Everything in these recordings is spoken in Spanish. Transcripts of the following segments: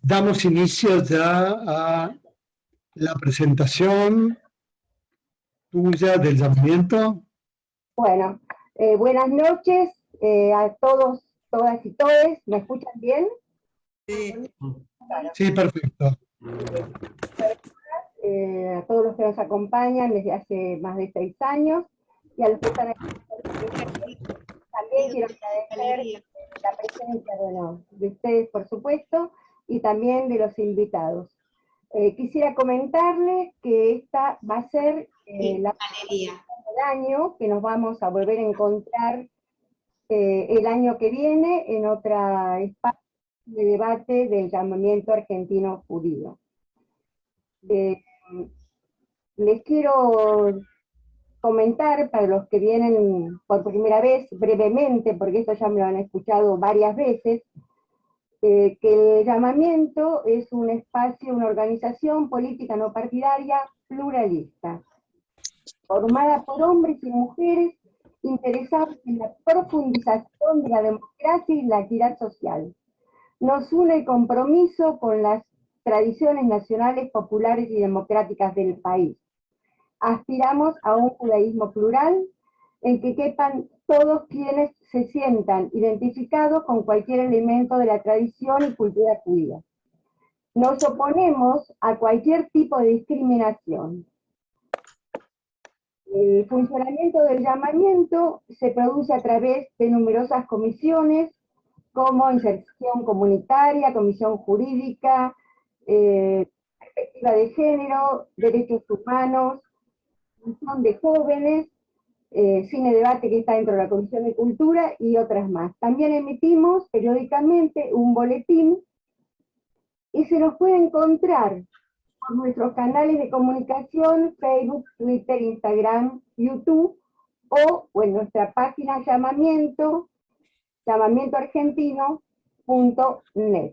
Damos inicio ya a la presentación tuya del llamamiento. Bueno, buenas noches a todos, todas y todes. ¿Me escuchan bien? Sí. Sí, perfecto. A todos los que nos acompañan desde hace más de 6 años y a los que están aquí también quiero agradecer la presencia de ustedes, por supuesto, y también de los invitados. Quisiera comentarles que esta va a ser la del año, que nos vamos a volver a encontrar el año que viene en otra espacio de debate del llamamiento argentino judío. Les quiero comentar, para los que vienen por primera vez, brevemente, porque esto ya me lo han escuchado varias veces, que el llamamiento es un espacio, una organización política no partidaria pluralista, formada por hombres y mujeres interesados en la profundización de la democracia y la equidad social. Nos une el compromiso con las tradiciones nacionales, populares y democráticas del país. Aspiramos a un judaísmo plural en que quepan todos quienes se sientan identificados con cualquier elemento de la tradición y cultura judía. Nos oponemos a cualquier tipo de discriminación. El funcionamiento del llamamiento se produce a través de numerosas comisiones, como inserción comunitaria, comisión jurídica, perspectiva de género, derechos humanos, comisión de jóvenes, cine debate que está dentro de la Comisión de Cultura y otras más. También emitimos periódicamente un boletín y se nos puede encontrar por nuestros canales de comunicación, Facebook, Twitter, Instagram, YouTube, o en nuestra página llamamientoargentino.net.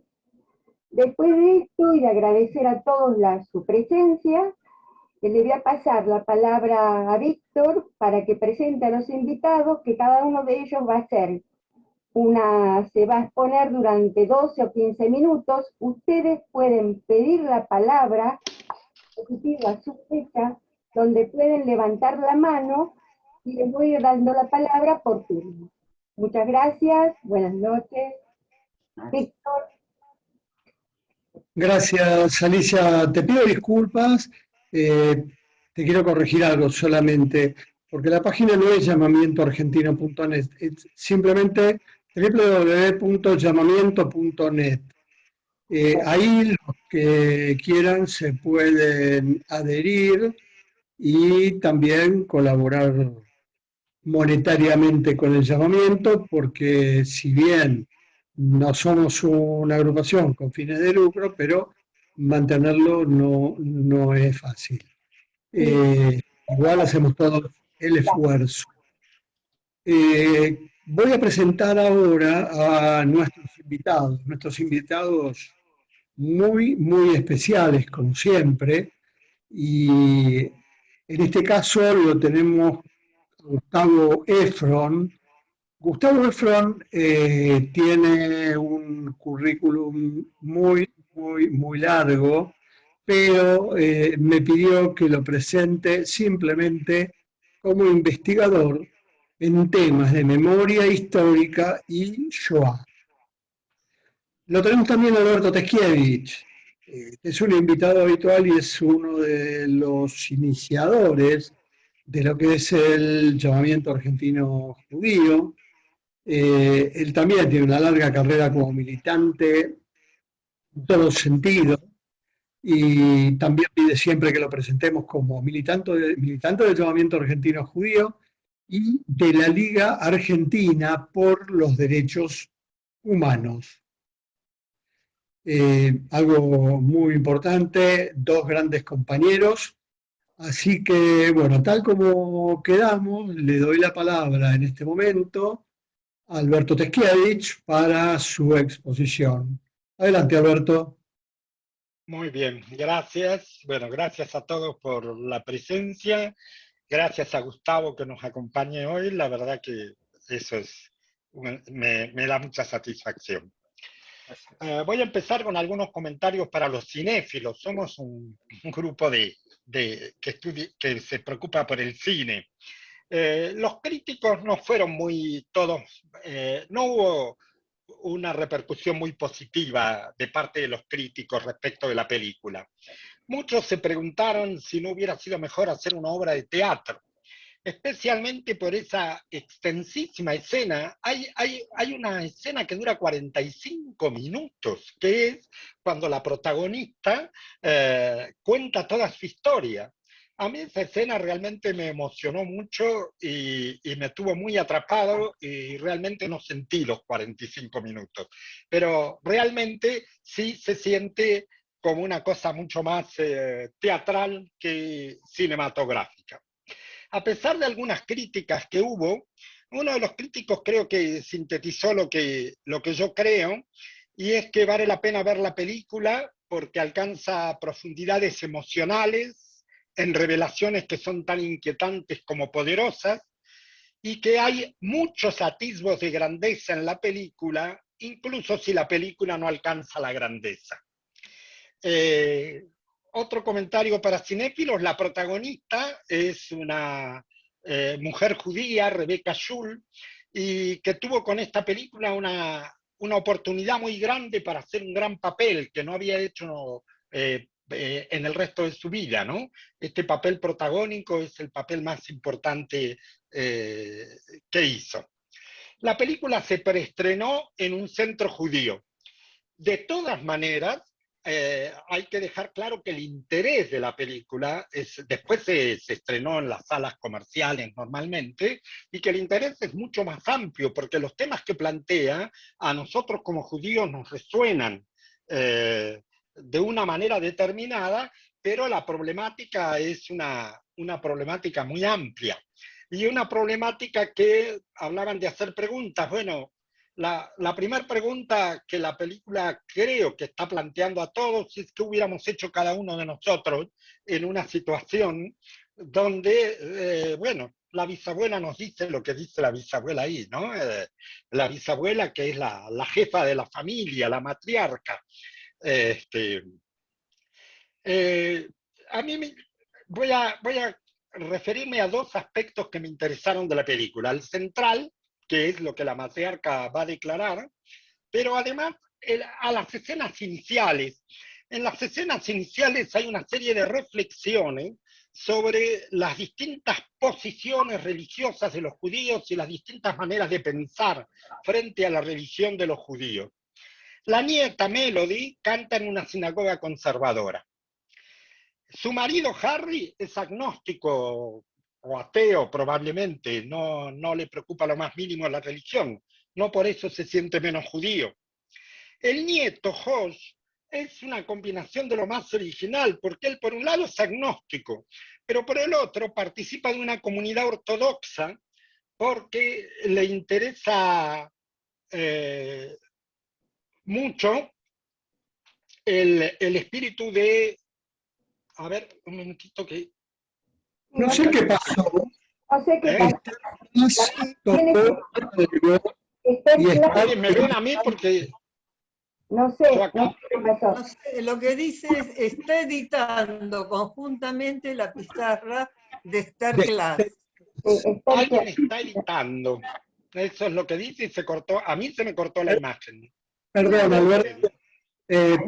Después de esto y de agradecer a todos su presencia, le voy a pasar la palabra a Víctor para que presente a los invitados, que cada uno de ellos va a hacer se va a exponer durante 12 o 15 minutos. Ustedes pueden pedir la palabra a su fecha, donde pueden levantar la mano y les voy a ir dando la palabra por turno. Muchas gracias, buenas noches. Víctor. Gracias, Alicia. Te pido disculpas. Te quiero corregir algo solamente, porque la página no es llamamientoargentino.net, es simplemente www.llamamiento.net. Ahí los que quieran se pueden adherir y también colaborar monetariamente con el llamamiento, porque si bien no somos una agrupación con fines de lucro, pero mantenerlo no es fácil. Igual hacemos todo el esfuerzo. Voy a presentar ahora a nuestros invitados muy, muy especiales, como siempre, y en este caso lo tenemos a Gustavo Efron. Gustavo Efron tiene un currículum muy, muy, muy largo, pero me pidió que lo presente simplemente como investigador en temas de memoria histórica y Shoah. Lo tenemos también a Alberto Teskiewicz, es un invitado habitual y es uno de los iniciadores de lo que es el llamamiento argentino judío. Él también tiene una larga carrera como militante en todos sentidos y también pide siempre que lo presentemos como militante del llamamiento argentino judío y de la Liga Argentina por los Derechos Humanos. Algo muy importante, dos grandes compañeros. Así que, bueno, tal como quedamos, le doy la palabra en este momento a Alberto Teskiewicz para su exposición. Adelante, Alberto. Muy bien, gracias. Bueno, gracias a todos por la presencia. Gracias a Gustavo que nos acompañe hoy. La verdad que eso me da mucha satisfacción. Voy a empezar con algunos comentarios para los cinéfilos. Somos un grupo que se preocupa por el cine. Los críticos no fueron muy todos, no hubo una repercusión muy positiva de parte de los críticos respecto de la película. Muchos se preguntaron si no hubiera sido mejor hacer una obra de teatro, especialmente por esa extensísima escena. Hay una escena que dura 45 minutos, que es cuando la protagonista cuenta toda su historia. A mí esa escena realmente me emocionó mucho y me tuvo muy atrapado y realmente no sentí los 45 minutos. Pero realmente sí se siente como una cosa mucho más teatral que cinematográfica. A pesar de algunas críticas que hubo, uno de los críticos creo que sintetizó lo que yo creo, y es que vale la pena ver la película porque alcanza profundidades emocionales en revelaciones que son tan inquietantes como poderosas, y que hay muchos atisbos de grandeza en la película, incluso si la película no alcanza la grandeza. Eh, Otro comentario para cinéfilos: la protagonista es una mujer judía, Rebecca Schul, y que tuvo con esta película una oportunidad muy grande para hacer un gran papel que no había hecho en el resto de su vida, ¿no? Este papel protagónico es el papel más importante que hizo. La película se preestrenó en un centro judío. De todas maneras, hay que dejar claro que el interés de la película después se estrenó en las salas comerciales normalmente, y que el interés es mucho más amplio porque los temas que plantea a nosotros como judíos nos resuenan de una manera determinada, pero la problemática es una problemática muy amplia y una problemática que hablaban de hacer preguntas. Bueno, la primera pregunta que la película creo que está planteando a todos es qué hubiéramos hecho cada uno de nosotros en una situación donde, bueno, la bisabuela nos dice lo que dice la bisabuela ahí, ¿no? La bisabuela, que es la jefa de la familia, la matriarca. Este, eh, a mí voy a referirme a dos aspectos que me interesaron de la película. El central, que es lo que la matriarca va a declarar, pero además a las escenas iniciales. En las escenas iniciales hay una serie de reflexiones sobre las distintas posiciones religiosas de los judíos y las distintas maneras de pensar frente a la religión de los judíos. La nieta Melody canta en una sinagoga conservadora. Su marido Harry es agnóstico o ateo probablemente, no le preocupa lo más mínimo la religión, no por eso se siente menos judío. El nieto Josh es una combinación de lo más original, porque él por un lado es agnóstico, pero por el otro participa de una comunidad ortodoxa porque le interesa mucho el espíritu de... A ver, un momentito que... No sé qué pasó. No sé qué ¿Eh? pasa. Tocó algo y está... ¿Alguien me ven a mí? Porque No yo sé, acá... no sé qué pasó. No sé, lo que dice es, está editando conjuntamente la pizarra de Esther Class. Alguien está editando. Eso es lo que dice y se cortó. A mí se me cortó la imagen. Perdón, Alberto.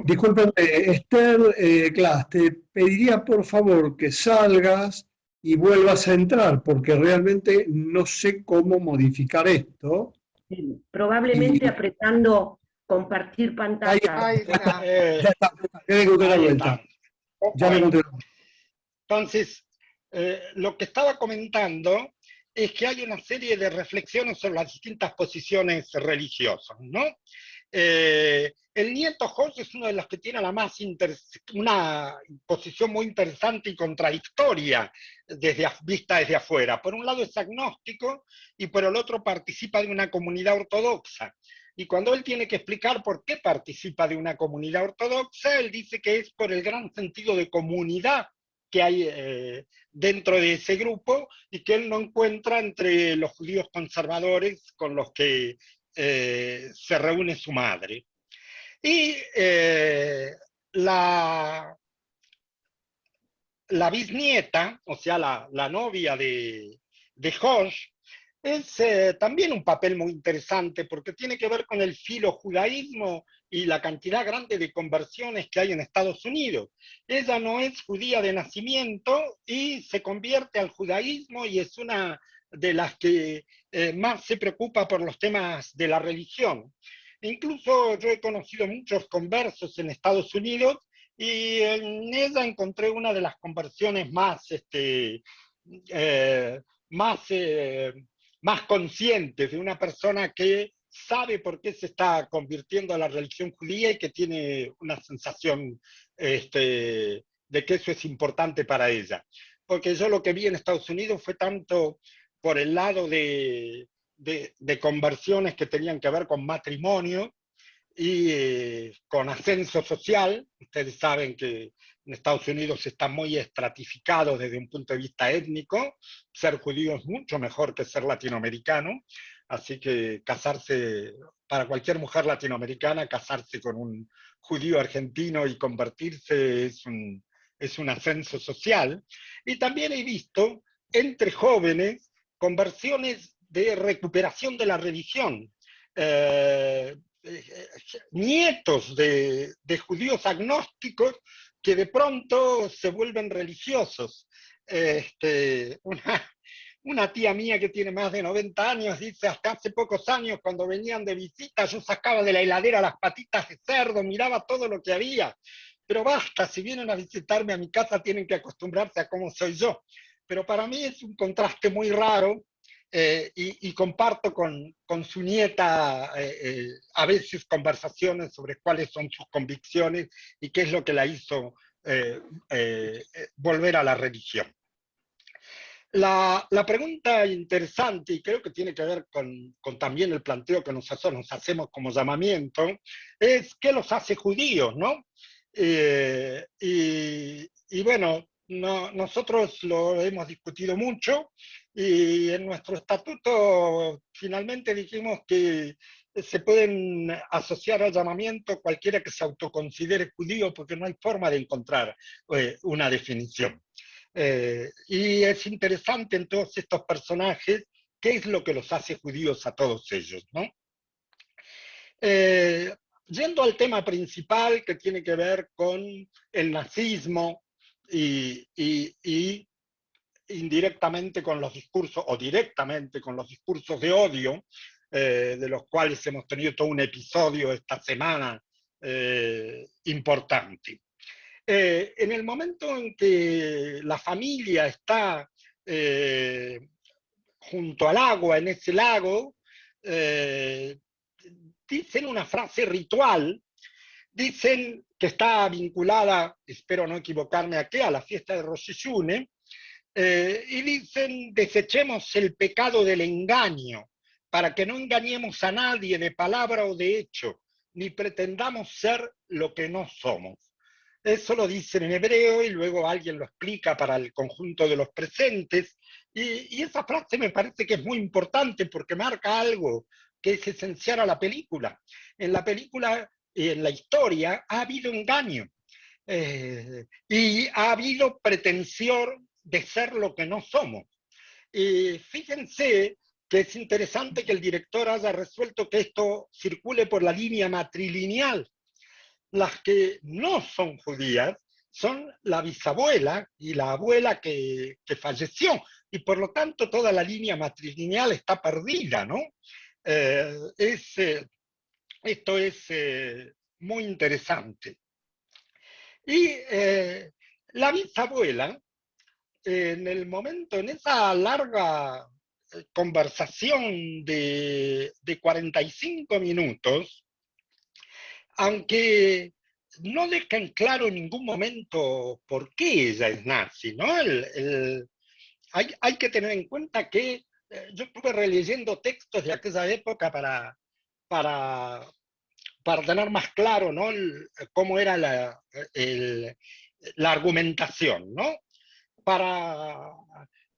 Discúlpeme, Esther Glass, te pediría por favor que salgas y vuelvas a entrar, porque realmente no sé cómo modificar esto. Probablemente Y apretando compartir ahí pantalla. Ahí está. ya está, ya le encontré la Ahí vuelta. está. Ya le Bueno, encontré la vuelta. entonces, lo que estaba comentando es que hay una serie de reflexiones sobre las distintas posiciones religiosas, ¿no? El nieto Jorge es uno de los que tiene una posición muy interesante y contradictoria vista desde afuera. Por un lado es agnóstico y por el otro participa de una comunidad ortodoxa. Y cuando él tiene que explicar por qué participa de una comunidad ortodoxa, él dice que es por el gran sentido de comunidad que hay dentro de ese grupo y que él no encuentra entre los judíos conservadores con los que se reúne su madre. Y la, la bisnieta, o sea, la novia de Josh, es también un papel muy interesante porque tiene que ver con el filojudaísmo y la cantidad grande de conversiones que hay en Estados Unidos. Ella no es judía de nacimiento y se convierte al judaísmo y es una de las que más se preocupa por los temas de la religión. Incluso yo he conocido muchos conversos en Estados Unidos y en ella encontré una de las conversiones más, eh, más, más conscientes de una persona que sabe por qué se está convirtiendo a la religión judía y que tiene una sensación de que eso es importante para ella. Porque yo lo que vi en Estados Unidos fue tanto por el lado de conversiones que tenían que ver con matrimonio, y con ascenso social. Ustedes saben que en Estados Unidos está muy estratificado desde un punto de vista étnico. Ser judío es mucho mejor que ser latinoamericano, así que casarse, para cualquier mujer latinoamericana, casarse con un judío argentino y convertirse es un ascenso social. Y también he visto entre jóvenes conversiones de recuperación de la religión. Eh, Nietos de judíos agnósticos que de pronto se vuelven religiosos. Una tía mía que tiene más de 90 años dice, hasta hace pocos años cuando venían de visita yo sacaba de la heladera las patitas de cerdo, miraba todo lo que había, pero basta, si vienen a visitarme a mi casa tienen que acostumbrarse a cómo soy yo. Pero para mí es un contraste muy raro y comparto con su nieta a veces conversaciones sobre cuáles son sus convicciones y qué es lo que la hizo volver a la religión. La pregunta interesante, y creo que tiene que ver con también el planteo que nos hacemos como llamamiento, es ¿qué los hace judíos, no? Y bueno, nosotros lo hemos discutido mucho y en nuestro estatuto finalmente dijimos que se pueden asociar al llamamiento cualquiera que se autoconsidere judío porque no hay forma de encontrar una definición. Y es interesante en todos estos personajes qué es lo que los hace judíos a todos ellos, ¿no? Yendo al tema principal que tiene que ver con el nazismo y indirectamente con los discursos, o directamente con los discursos de odio, de los cuales hemos tenido todo un episodio esta semana importante. En el momento en que la familia está junto al agua, en ese lago, dicen una frase ritual, dicen que está vinculada, espero no equivocarme a qué, a la fiesta de Rosh Hashanah, y dicen, desechemos el pecado del engaño, para que no engañemos a nadie de palabra o de hecho, ni pretendamos ser lo que no somos. Eso lo dicen en hebreo y luego alguien lo explica para el conjunto de los presentes. Y esa frase me parece que es muy importante porque marca algo que es esencial a la película. En la película y en la historia ha habido engaño y ha habido pretensión de ser lo que no somos. Y fíjense que es interesante que el director haya resuelto que esto circule por la línea matrilineal. Las que no son judías son la bisabuela y la abuela que falleció, y por lo tanto toda la línea matrilineal está perdida, ¿no? Esto es muy interesante. Y la bisabuela, en el momento, en esa larga conversación de 45 minutos, aunque no deja en claro en ningún momento por qué ella es nazi, ¿no? Hay que tener en cuenta que yo estuve releyendo textos de aquella época para, para tener más claro, ¿no? Cómo era la argumentación, ¿no? Para,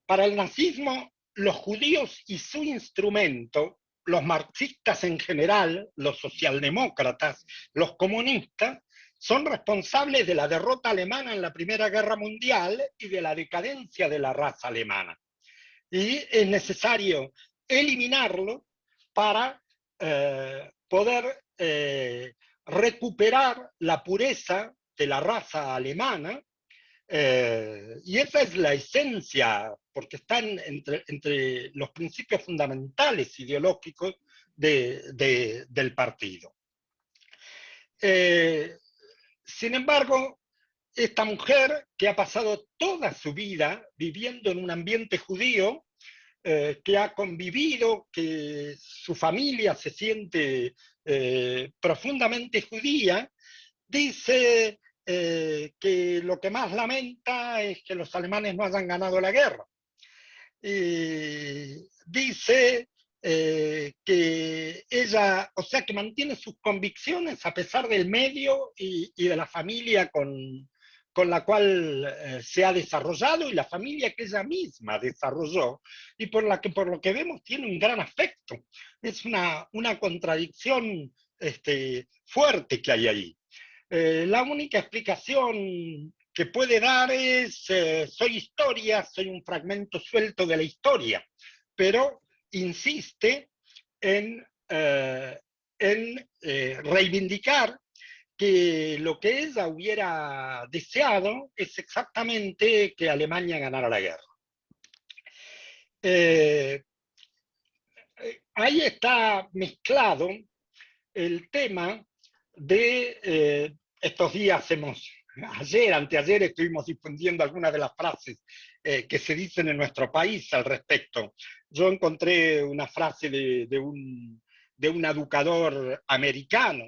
para el nazismo, los judíos y su instrumento, los marxistas en general, los socialdemócratas, los comunistas, son responsables de la derrota alemana en la Primera Guerra Mundial y de la decadencia de la raza alemana. Y es necesario eliminarlo para poder recuperar la pureza de la raza alemana, y esa es la esencia, porque están entre los principios fundamentales ideológicos del partido. Sin embargo, esta mujer que ha pasado toda su vida viviendo en un ambiente judío, que ha convivido, que su familia se siente profundamente judía, dice que lo que más lamenta es que los alemanes no hayan ganado la guerra. Dice que ella, o sea, que mantiene sus convicciones a pesar del medio y de la familia con la cual se ha desarrollado y la familia que ella misma desarrolló y por lo que vemos tiene un gran afecto. Es una contradicción fuerte que hay ahí. La única explicación que puede dar es soy historia, soy un fragmento suelto de la historia, pero insiste en reivindicar que lo que ella hubiera deseado es exactamente que Alemania ganara la guerra. Ahí está mezclado el tema de estos días anteayer estuvimos difundiendo algunas de las frases que se dicen en nuestro país al respecto. Yo encontré una frase de un educador americano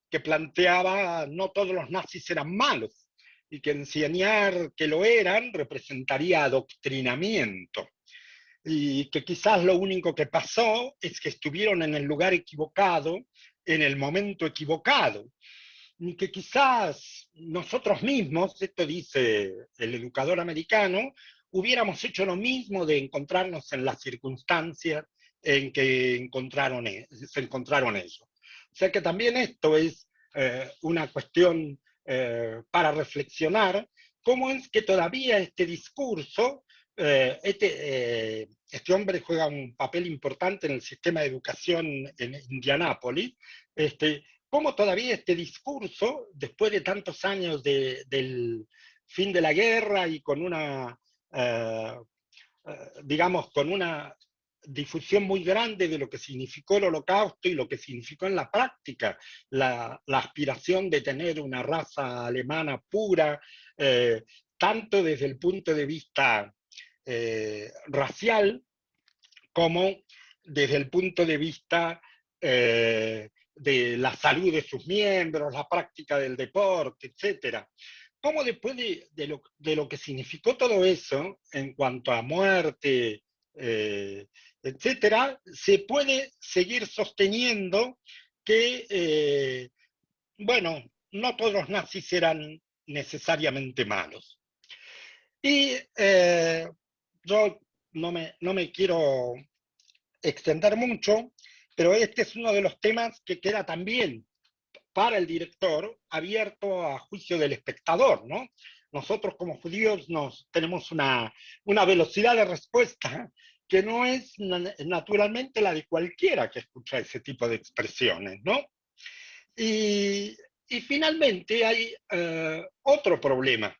que planteaba no todos los nazis eran malos y que enseñar que lo eran representaría adoctrinamiento. Y que quizás lo único que pasó es que estuvieron en el lugar equivocado, en el momento equivocado, y que quizás nosotros mismos, esto dice el educador americano, hubiéramos hecho lo mismo de encontrarnos en las circunstancias en que se encontraron ellos. O sea que también esto es una cuestión para reflexionar, cómo es que todavía este discurso, este hombre juega un papel importante en el sistema de educación en Indianápolis, cómo todavía este discurso, después de tantos años del fin de la guerra y con una, digamos, con una difusión muy grande de lo que significó el Holocausto y lo que significó en la práctica la aspiración de tener una raza alemana pura, tanto desde el punto de vista racial como desde el punto de vista de la salud de sus miembros, la práctica del deporte, etc. ¿Cómo después de lo que significó todo eso en cuanto a muerte, etcétera, se puede seguir sosteniendo que, bueno, no todos los nazis eran necesariamente malos? Y yo no me quiero extender mucho, pero este es uno de los temas que queda también para el director abierto a juicio del espectador, ¿no? Nosotros como judíos tenemos una velocidad de respuesta que no es naturalmente la de cualquiera que escucha ese tipo de expresiones, ¿no? Y finalmente hay otro problema,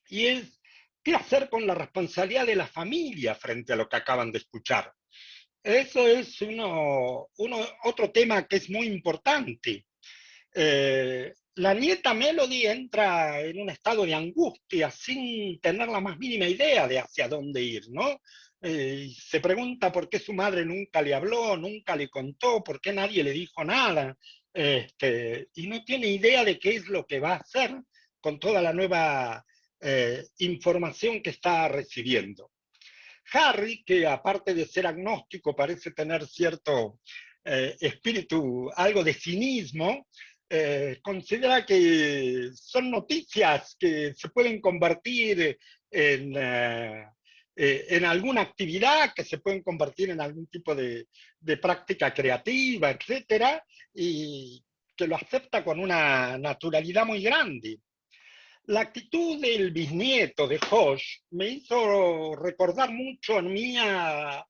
y es qué hacer con la responsabilidad de la familia frente a lo que acaban de escuchar. Eso es otro tema que es muy importante. La nieta Melody entra en un estado de angustia sin tener la más mínima idea de hacia dónde ir, ¿no? Se pregunta por qué su madre nunca le habló, nunca le contó, por qué nadie le dijo nada, y no tiene idea de qué es lo que va a hacer con toda la nueva información que está recibiendo. Harry, que aparte de ser agnóstico parece tener cierto espíritu, algo de cinismo, considera que son noticias que se pueden convertir en en alguna actividad que se pueden convertir en algún tipo de práctica creativa, etcétera, y que lo acepta con una naturalidad muy grande. La actitud del bisnieto de Hoche me hizo recordar mucho en mí a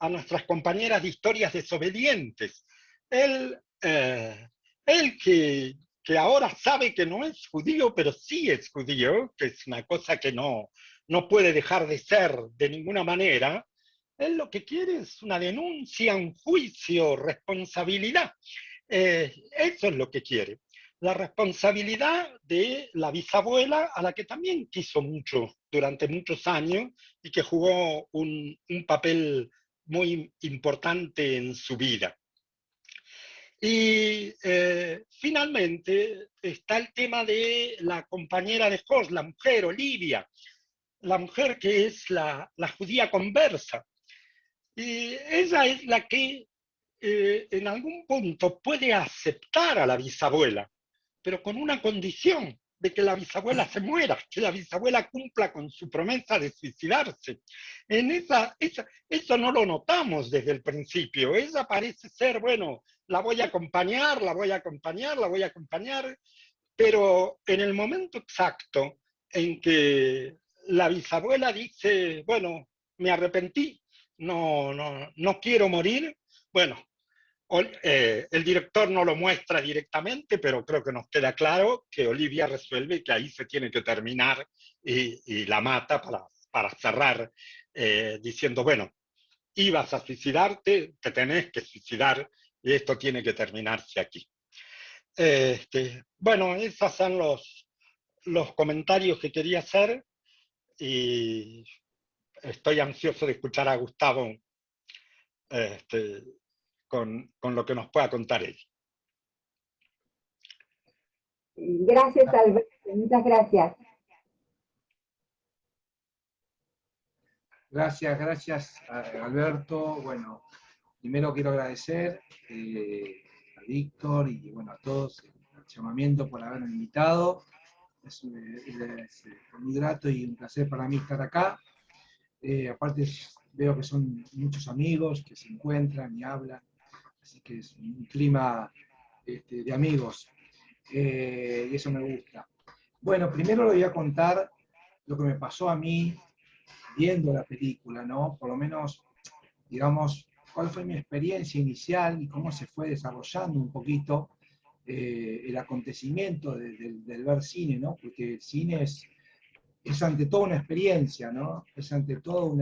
nuestras compañeras de historias desobedientes. Él, él que ahora sabe que no es judío, pero sí es judío, que es una cosa que no puede dejar de ser de ninguna manera, él lo que quiere es una denuncia, un juicio, responsabilidad. Eso es lo que quiere. La responsabilidad de la bisabuela, a la que también quiso mucho durante muchos años y que jugó un papel muy importante en su vida. Y finalmente está el tema de la compañera de Hoche, la mujer, Olivia, la mujer que es la judía conversa. Y ella es la que en algún punto puede aceptar a la bisabuela, pero con una condición de que la bisabuela se muera, que la bisabuela cumpla con su promesa de suicidarse. Eso no lo notamos desde el principio. Ella parece ser, bueno, la voy a acompañar, la voy a acompañar, la voy a acompañar, pero en el momento exacto en que la bisabuela dice, bueno, me arrepentí, no quiero morir, bueno, el director no lo muestra directamente, pero creo que nos queda claro que Olivia resuelve que ahí se tiene que terminar y la mata para cerrar, diciendo, bueno, ibas a suicidarte, te tenés que suicidar y esto tiene que terminarse aquí. Bueno, esos son los comentarios que quería hacer y estoy ansioso de escuchar a Gustavo con lo que nos pueda contar él. Gracias, Alberto, muchas gracias. Gracias, Alberto. Bueno, primero quiero agradecer a Víctor y bueno, a todos el llamamiento por haberme invitado. Es muy grato y un placer para mí estar acá. Aparte veo que son muchos amigos que se encuentran y hablan, así que es un clima de amigos, y eso me gusta. Bueno, primero le voy a contar lo que me pasó a mí viendo la película, ¿no? Por lo menos, digamos, cuál fue mi experiencia inicial y cómo se fue desarrollando un poquito el acontecimiento del ver cine, ¿no? Porque el cine es ante todo una experiencia, ¿no? Es ante todo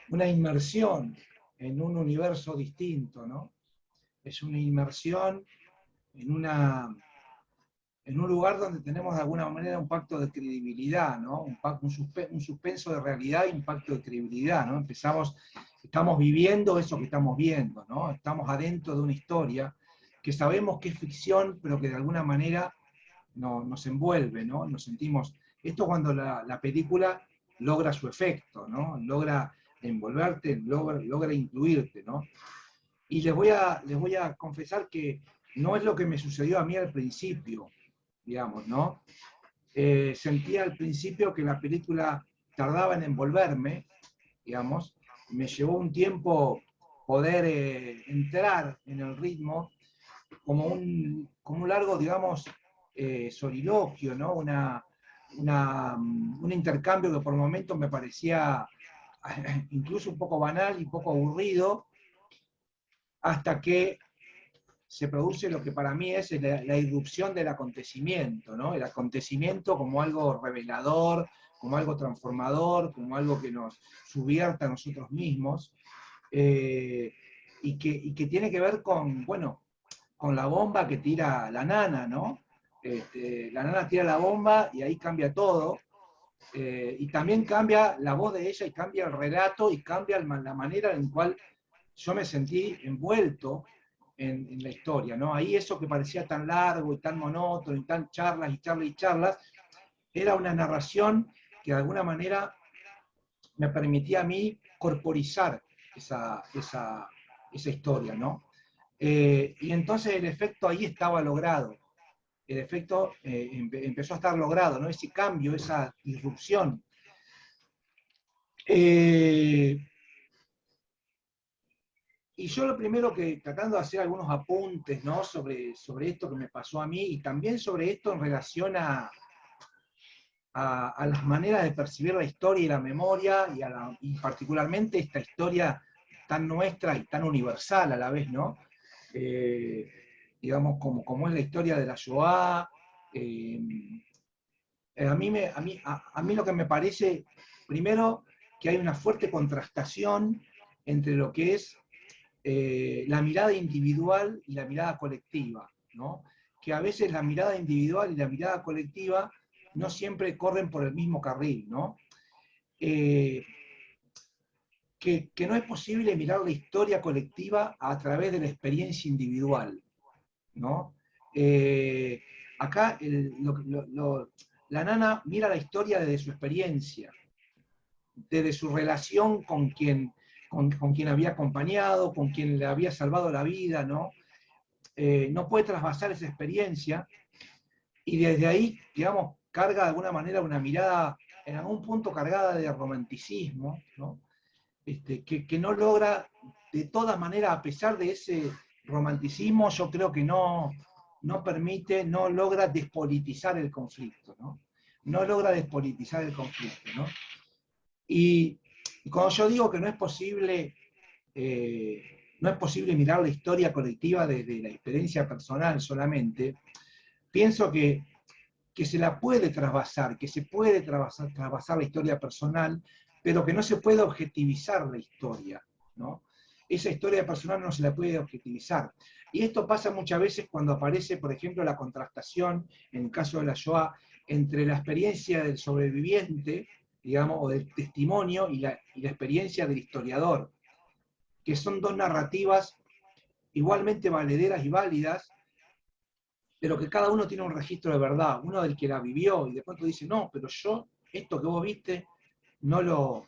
una inmersión en un universo distinto, ¿no? Es una inmersión en un lugar donde tenemos de alguna manera un pacto de credibilidad, ¿no? Un suspenso de realidad y un pacto de credibilidad, ¿no? Estamos viviendo eso que estamos viendo, ¿no? Estamos adentro de una historia que sabemos que es ficción, pero que de alguna manera nos envuelve, ¿no? Nos sentimos... Esto cuando la película logra su efecto, ¿no? Logra envolverte, logra incluirte, ¿no? Y les voy a confesar que no es lo que me sucedió a mí al principio, digamos, ¿no? Sentía al principio que la película tardaba en envolverme, digamos, me llevó un tiempo poder entrar en el ritmo como un largo, digamos, soliloquio, ¿no? Un intercambio que por momentos me parecía incluso un poco banal y poco aburrido, hasta que se produce lo que para mí es la irrupción del acontecimiento, ¿no? El acontecimiento como algo revelador, como algo transformador, como algo que nos subvierta a nosotros mismos, y que tiene que ver con, bueno, con la bomba que tira la nana, ¿no? La nana tira la bomba y ahí cambia todo, y también cambia la voz de ella y cambia el relato y cambia la manera en la cual yo me sentí envuelto en la historia, ¿no? Ahí eso que parecía tan largo y tan monótono y tan charlas y charlas y charlas, era una narración que de alguna manera me permitía a mí corporizar esa historia, ¿no? Y entonces el efecto ahí estaba logrado, el efecto empezó a estar logrado, ¿no? Ese cambio, esa disrupción. Y yo lo primero que, tratando de hacer algunos apuntes, ¿no? sobre esto que me pasó a mí, y también sobre esto en relación a las maneras de percibir la historia y la memoria, y particularmente esta historia tan nuestra y tan universal a la vez, ¿no? Digamos, como es la historia de la Shoah. A mí lo que me parece, primero, que hay una fuerte contrastación entre lo que es la mirada individual y la mirada colectiva, ¿no? Que a veces la mirada individual y la mirada colectiva no siempre corren por el mismo carril, ¿no? Que no es posible mirar la historia colectiva a través de la experiencia individual, ¿no? Acá la nana mira la historia desde su experiencia, desde su relación con quien había acompañado, con quien le había salvado la vida, ¿no? No puede trasvasar esa experiencia, y desde ahí, digamos, carga de alguna manera una mirada, en algún punto cargada de romanticismo, ¿no? Que no logra, de todas maneras, a pesar de ese romanticismo, yo creo que no logra despolitizar el conflicto, ¿no? No logra despolitizar el conflicto, ¿no? Y cuando yo digo que no es posible mirar la historia colectiva desde la experiencia personal solamente, pienso que se la puede trasvasar, que se puede trasvasar la historia personal, pero que no se puede objetivizar la historia, ¿no? Esa historia personal no se la puede objetivizar. Y esto pasa muchas veces cuando aparece, por ejemplo, la contrastación, en el caso de la Shoah, entre la experiencia del sobreviviente, digamos, o del testimonio, y la experiencia del historiador, que son dos narrativas igualmente valederas y válidas, pero que cada uno tiene un registro de verdad, uno del que la vivió, y de pronto dice, no, pero yo, esto que vos viste, no lo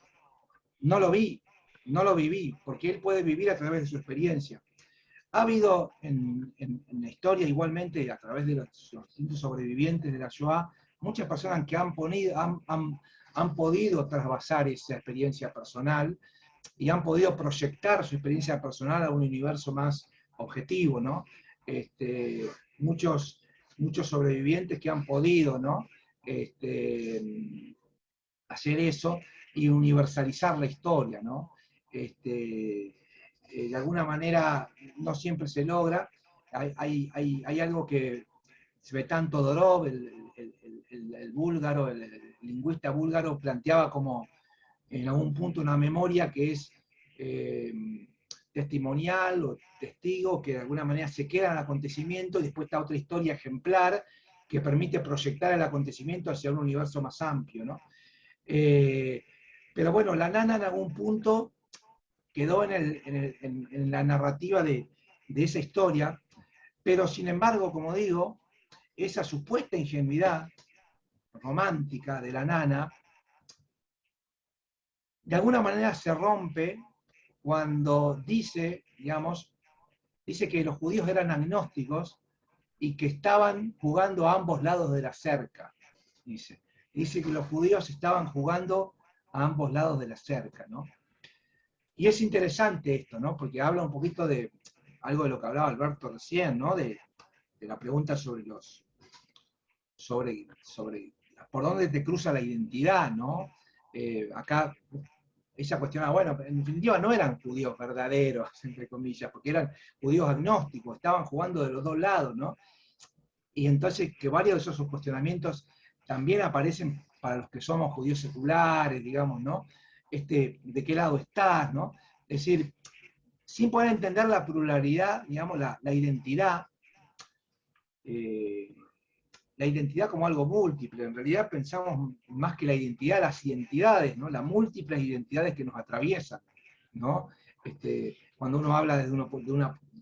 vi, no lo viví, porque él puede vivir a través de su experiencia. Ha habido en la historia, igualmente, a través de los distintos sobrevivientes de la Shoah, muchas personas que han podido trasvasar esa experiencia personal y han podido proyectar su experiencia personal a un universo más objetivo, ¿no? Muchos sobrevivientes que han podido, ¿no? Hacer eso y universalizar la historia, ¿no? De alguna manera no siempre se logra. Hay algo que Svetan Todorov, el búlgaro, el lingüista búlgaro, planteaba como en algún punto una memoria que es testimonial o testigo, que de alguna manera se queda en el acontecimiento, y después está otra historia ejemplar que permite proyectar el acontecimiento hacia un universo más amplio, ¿no? Pero bueno, la nana en algún punto quedó en la narrativa de esa historia, pero sin embargo, como digo, esa supuesta ingenuidad romántica de la nana, de alguna manera se rompe cuando dice que los judíos eran agnósticos y que estaban jugando a ambos lados de la cerca, dice que los judíos estaban jugando a ambos lados de la cerca, ¿no? Y es interesante esto, ¿no? Porque habla un poquito de algo de lo que hablaba Alberto recién, ¿no? De la pregunta sobre por dónde te cruza la identidad, ¿no? Acá ella cuestionaba, bueno, en definitiva no eran judíos verdaderos, entre comillas, porque eran judíos agnósticos, estaban jugando de los dos lados, ¿no? Y entonces que varios de esos cuestionamientos también aparecen para los que somos judíos seculares, digamos, ¿no? ¿De qué lado estás, no? Es decir, sin poder entender la pluralidad, digamos, la identidad, la identidad como algo múltiple. En realidad pensamos más que la identidad, las identidades, ¿no? Las múltiples identidades que nos atraviesan, ¿no? Cuando uno habla de una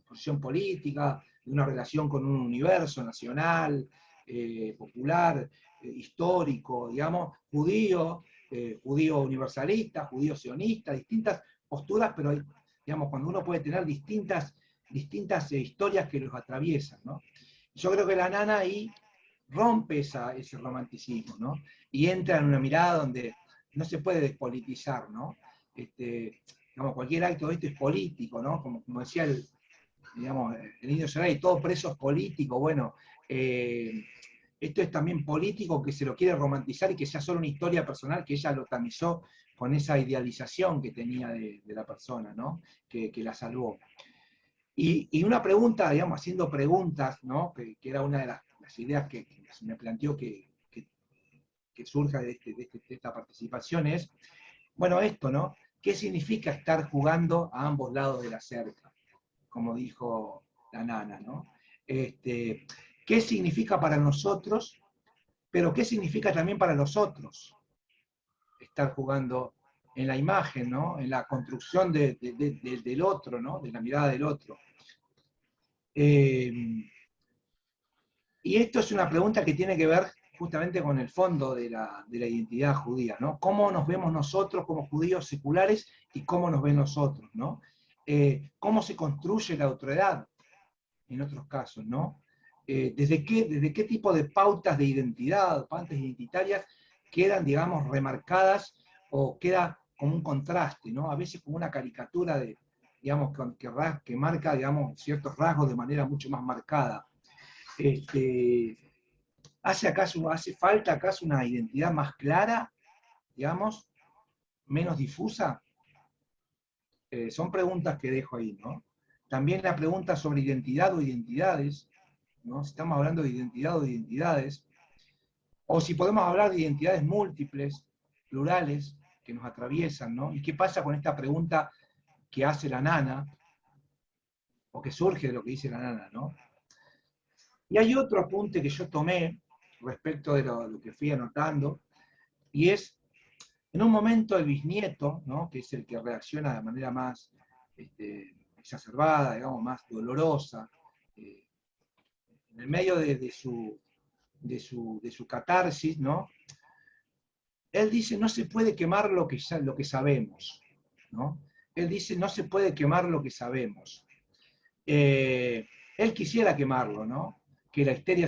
posición política, de una relación con un universo nacional, popular, histórico, digamos, judío universalista, judío sionista, distintas posturas, pero digamos, cuando uno puede tener distintas historias que los atraviesan, ¿no? Yo creo que la nana ahí rompe ese romanticismo, ¿no? Y entra en una mirada donde no se puede despolitizar, ¿no? Digamos, cualquier acto de esto es político, ¿no? Como decía digamos, el Indio Solari, todo preso es político. Bueno, esto es también político, que se lo quiere romantizar y que sea solo una historia personal, que ella lo tamizó con esa idealización que tenía de la persona, ¿no? Que la salvó. Y una pregunta, digamos, haciendo preguntas, ¿no? Que era una de las ideas que se me planteó que surja de esta participación es, bueno, esto, ¿no? ¿Qué significa estar jugando a ambos lados de la cerca? Como dijo la nana, ¿no? ¿Qué significa para nosotros, pero qué significa también para los otros estar jugando en la imagen, ¿no? En la construcción del otro, ¿no? De la mirada del otro. Y esto es una pregunta que tiene que ver justamente con el fondo de la identidad judía, ¿no? ¿Cómo nos vemos nosotros como judíos seculares y cómo nos ven nosotros, ¿no? ¿Cómo se construye la otredad en otros casos, ¿no? ¿Desde qué tipo de pautas de identidad, pautas identitarias quedan, digamos, remarcadas o queda como un contraste, ¿no? A veces como una caricatura de, digamos, que marca, digamos, ciertos rasgos de manera mucho más marcada. ¿Hace falta acaso una identidad más clara, digamos, menos difusa? Son preguntas que dejo ahí, ¿no? También la pregunta sobre identidad o identidades, ¿no? Si estamos hablando de identidad o de identidades, o si podemos hablar de identidades múltiples, plurales, que nos atraviesan, ¿no? ¿Y qué pasa con esta pregunta que hace la nana, o que surge de lo que dice la nana, ¿no? Y hay otro apunte que yo tomé respecto de lo que fui anotando, y es, en un momento el bisnieto, ¿no? Que es el que reacciona de manera más exacerbada, digamos, más dolorosa, en el medio de su catarsis, ¿no? Él dice, no se puede quemar lo que sabemos, ¿no? Él dice, no se puede quemar lo que sabemos. Él quisiera quemarlo, ¿no? Que la historia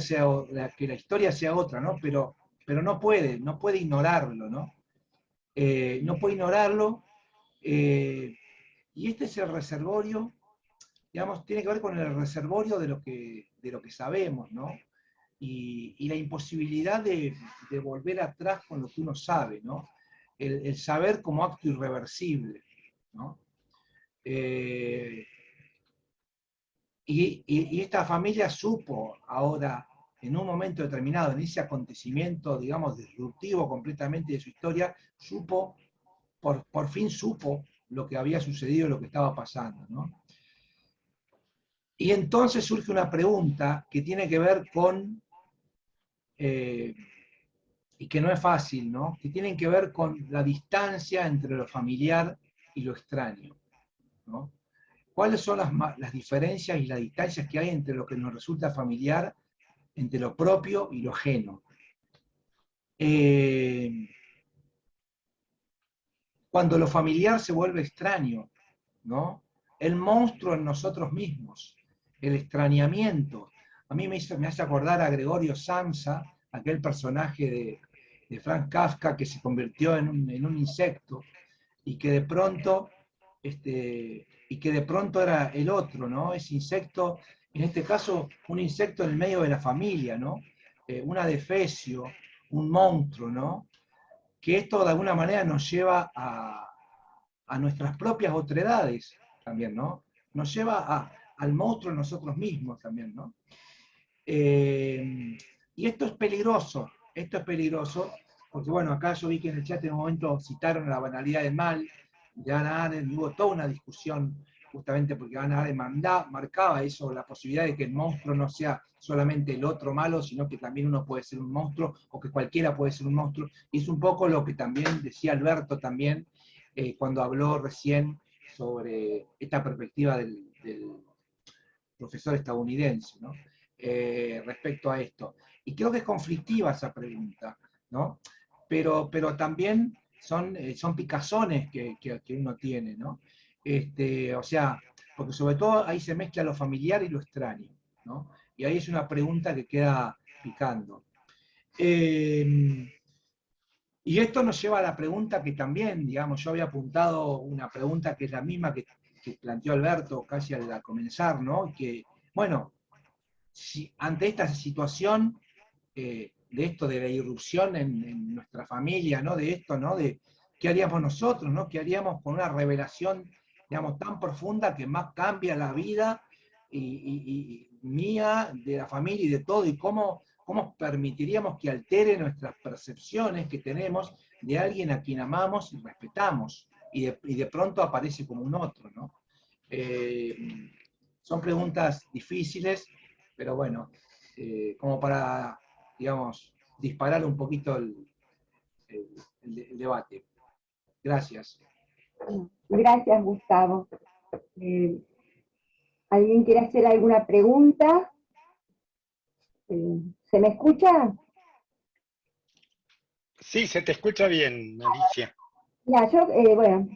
sea otra, ¿no? Pero no puede ignorarlo, ¿no? No puede ignorarlo, y este es el reservorio, digamos, tiene que ver con el reservorio de lo que sabemos, ¿no? Y la imposibilidad de volver atrás con lo que uno sabe, ¿no? El saber como acto irreversible, ¿no? Y esta familia supo ahora, en un momento determinado, en ese acontecimiento, digamos, disruptivo completamente de su historia, por fin supo lo que había sucedido, lo que estaba pasando, ¿no? Y entonces surge una pregunta que tiene que ver con, y que no es fácil, ¿no? Que tiene que ver con la distancia entre lo familiar y lo extraño, ¿no? ¿Cuáles son las diferencias y las distancias que hay entre lo que nos resulta familiar, entre lo propio y lo ajeno? Cuando lo familiar se vuelve extraño, ¿no? El monstruo en nosotros mismos, el extrañamiento. A mí me hace acordar a Gregorio Samsa, aquel personaje de Franz Kafka que se convirtió en un insecto y que de pronto era el otro, ¿no? Ese insecto, en este caso, un insecto en el medio de la familia, ¿no? Un adefesio, un monstruo, ¿no? Que esto de alguna manera nos lleva a nuestras propias otredades también, ¿no? Nos lleva al monstruo en nosotros mismos también, ¿no? Y esto es peligroso, porque bueno, acá yo vi que en el chat en un momento citaron la banalidad del mal, de Hannah Arendt, hubo toda una discusión justamente porque Hannah Arendt marcaba eso, la posibilidad de que el monstruo no sea solamente el otro malo, sino que también uno puede ser un monstruo, o que cualquiera puede ser un monstruo, y es un poco lo que también decía Alberto también, cuando habló recién sobre esta perspectiva del profesor estadounidense, ¿no? Respecto a esto. Y creo que es conflictiva esa pregunta, ¿no? Pero también son picazones que uno tiene, ¿no? O sea, porque sobre todo ahí se mezcla lo familiar y lo extraño, ¿no? Y ahí es una pregunta que queda picando. Y esto nos lleva a la pregunta que también, digamos, yo había apuntado una pregunta que es la misma que planteó Alberto casi al comenzar, ¿no? Que, bueno, si ante esta situación de esto, de la irrupción en nuestra familia, ¿no? De esto, ¿no? De qué haríamos nosotros, ¿no? ¿Qué haríamos con una revelación, digamos, tan profunda que más cambia la vida y mía, de la familia y de todo, y cómo permitiríamos que altere nuestras percepciones que tenemos de alguien a quien amamos y respetamos, y de pronto aparece como un otro, ¿no? Son preguntas difíciles, pero bueno, como para, digamos, disparar un poquito el debate. Gracias. Gracias, Gustavo. ¿Alguien quiere hacer alguna pregunta? ¿Se me escucha? Sí, se te escucha bien, Alicia. Ya, yo, bueno,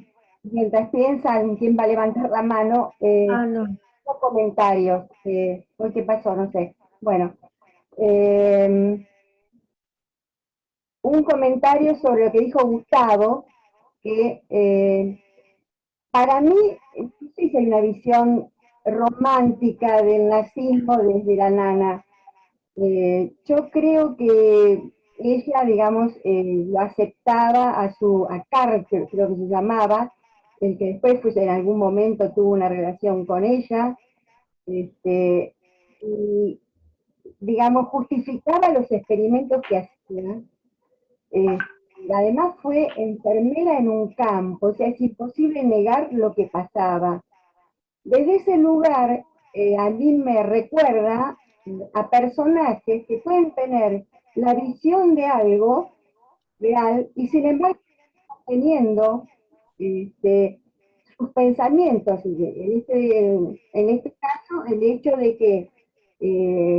mientras piensan quién va a levantar la mano, No. los comentarios. Hoy, ¿qué pasó? No sé. Bueno, un comentario sobre lo que dijo Gustavo, que para mí sí hay una visión romántica del nazismo desde la nana. Yo creo que ella, digamos, lo aceptaba a Carter, creo que se llamaba, el que después pues, en algún momento tuvo una relación con ella, y, digamos, justificaba los experimentos que hacía. Eh, Además fue enfermera en un campo, o sea, es imposible negar lo que pasaba. Desde ese lugar, a mí me recuerda a personajes que pueden tener la visión de algo real y sin embargo teniendo sus pensamientos. En este caso, el hecho de que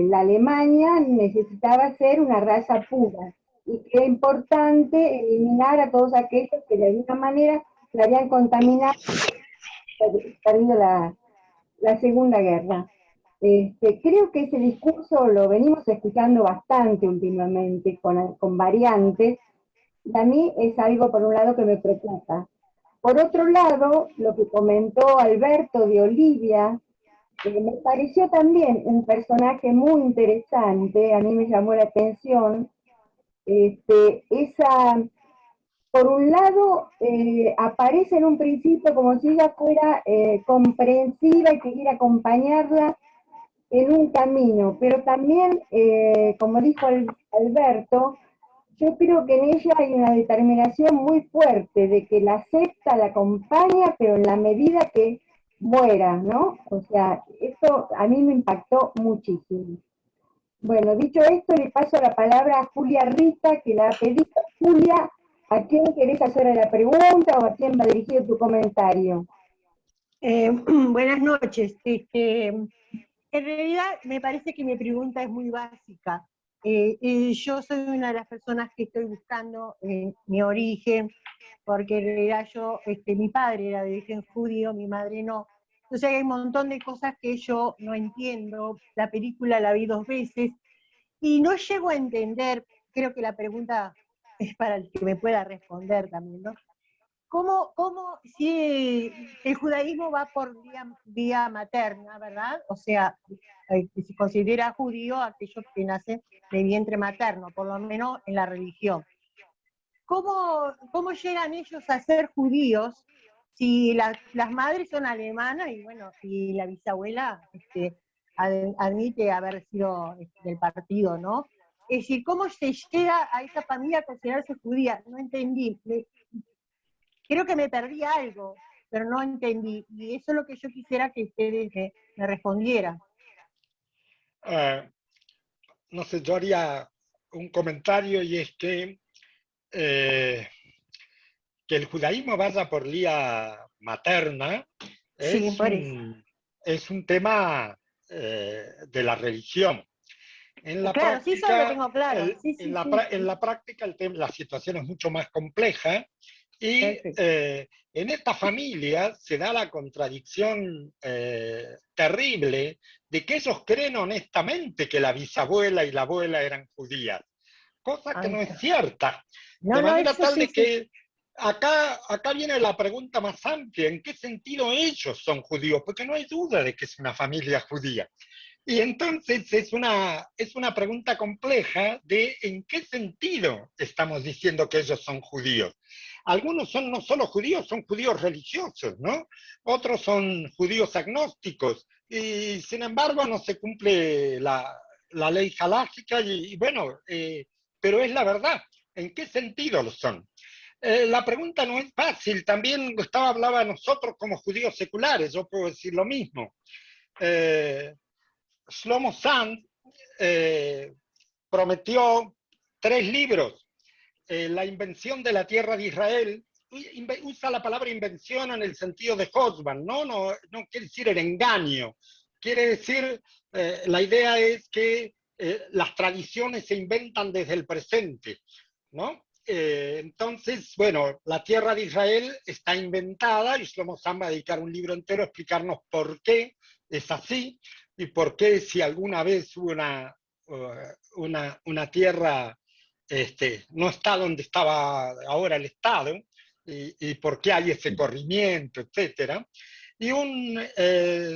la Alemania necesitaba ser una raza pura y que era importante eliminar a todos aquellos que de alguna manera se habían contaminado, perdido la Segunda Guerra. Creo que ese discurso lo venimos escuchando bastante últimamente, con variantes, y a mí es algo, por un lado, que me preocupa. Por otro lado, lo que comentó Alberto de Olivia, me pareció también un personaje muy interesante, a mí me llamó la atención, esa, por un lado, aparece en un principio como si ella fuera comprensiva y quería acompañarla en un camino, pero también, como dijo Alberto, yo creo que en ella hay una determinación muy fuerte de que la acepta, la acompaña, pero en la medida que muera, ¿no? O sea, esto a mí me impactó muchísimo. Bueno, dicho esto, le paso la palabra a Julia Rita, que la ha pedido. Julia, ¿a quién querés hacer la pregunta o a quién va dirigido tu comentario? Buenas noches. En realidad me parece que mi pregunta es muy básica. Yo soy una de las personas que estoy buscando mi origen, porque en realidad mi padre era de origen judío, mi madre no. Entonces hay un montón de cosas que yo no entiendo. La película la vi 2 veces y no llego a entender, creo que la pregunta es para el que me pueda responder también, ¿no? ¿Cómo si el judaísmo va por vía materna, ¿verdad? O sea, que se considera judío aquellos que nacen de vientre materno, por lo menos en la religión. ¿Cómo llegan ellos a ser judíos si las madres son alemanas y bueno, y la bisabuela admite haber sido del partido, ¿no? Es decir, ¿cómo se llega a esa familia a considerarse judía? No entendí. Creo que me perdí algo, pero no entendí. Y eso es lo que yo quisiera que ustedes me respondieran. No sé, yo haría un comentario y es que el judaísmo vaya por vía materna Sí, por eso. es un tema de la religión. En la Claro, sí, eso lo práctica, tengo claro. Sí, sí, sí. en la práctica la situación es mucho más compleja y en esta familia se da la contradicción terrible de que ellos creen honestamente que la bisabuela y la abuela eran judías, cosa que Ahí no está. es cierta. No, De no, manera eso tal sí, de sí. que acá viene la pregunta más amplia, ¿en qué sentido ellos son judíos? Porque no hay duda de que es una familia judía. Y entonces es una pregunta compleja de en qué sentido estamos diciendo que ellos son judíos. Algunos son no solo judíos, son judíos religiosos, ¿no? Otros son judíos agnósticos, y sin embargo no se cumple la ley halágica, y bueno, pero es la verdad. ¿En qué sentido lo son? La pregunta no es fácil. También Gustavo hablaba de nosotros como judíos seculares, yo puedo decir lo mismo. Shlomo Sand prometió 3 libros. La invención de la tierra de Israel, usa la palabra invención en el sentido de Hosban, no quiere decir el engaño, quiere decir, la idea es que las tradiciones se inventan desde el presente, ¿no? Entonces, bueno, la tierra de Israel está inventada y Shlomo Sand va a dedicar un libro entero a explicarnos por qué es así y por qué si alguna vez hubo una tierra, no está donde estaba ahora el Estado, y por qué hay ese corrimiento, etcétera. Y un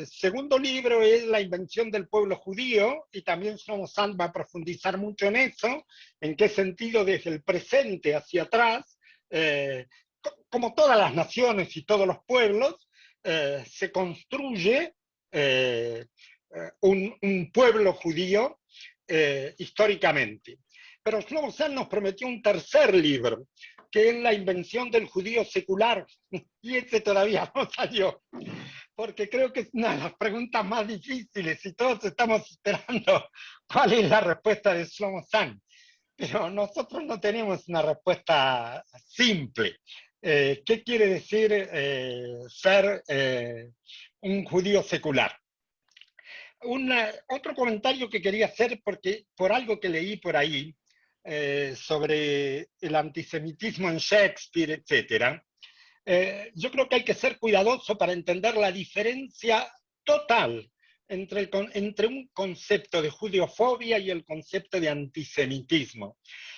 segundo libro es La invención del pueblo judío, y también Shlomo Sand va a profundizar mucho en eso, en qué sentido desde el presente hacia atrás, como todas las naciones y todos los pueblos, se construye un pueblo judío históricamente. Pero Shlomo Sand nos prometió un tercer libro, que es La invención del judío secular, y ese todavía no salió, porque creo que es una de las preguntas más difíciles y todos estamos esperando cuál es la respuesta de Shlomo Sand. Pero nosotros no tenemos una respuesta simple. ¿Qué quiere decir ser un judío secular? Otro comentario que quería hacer, porque por algo que leí por ahí sobre el antisemitismo en Shakespeare, etc., yo creo que hay que ser cuidadoso para entender la diferencia total entre un concepto de judeofobia y el concepto de antisemitismo.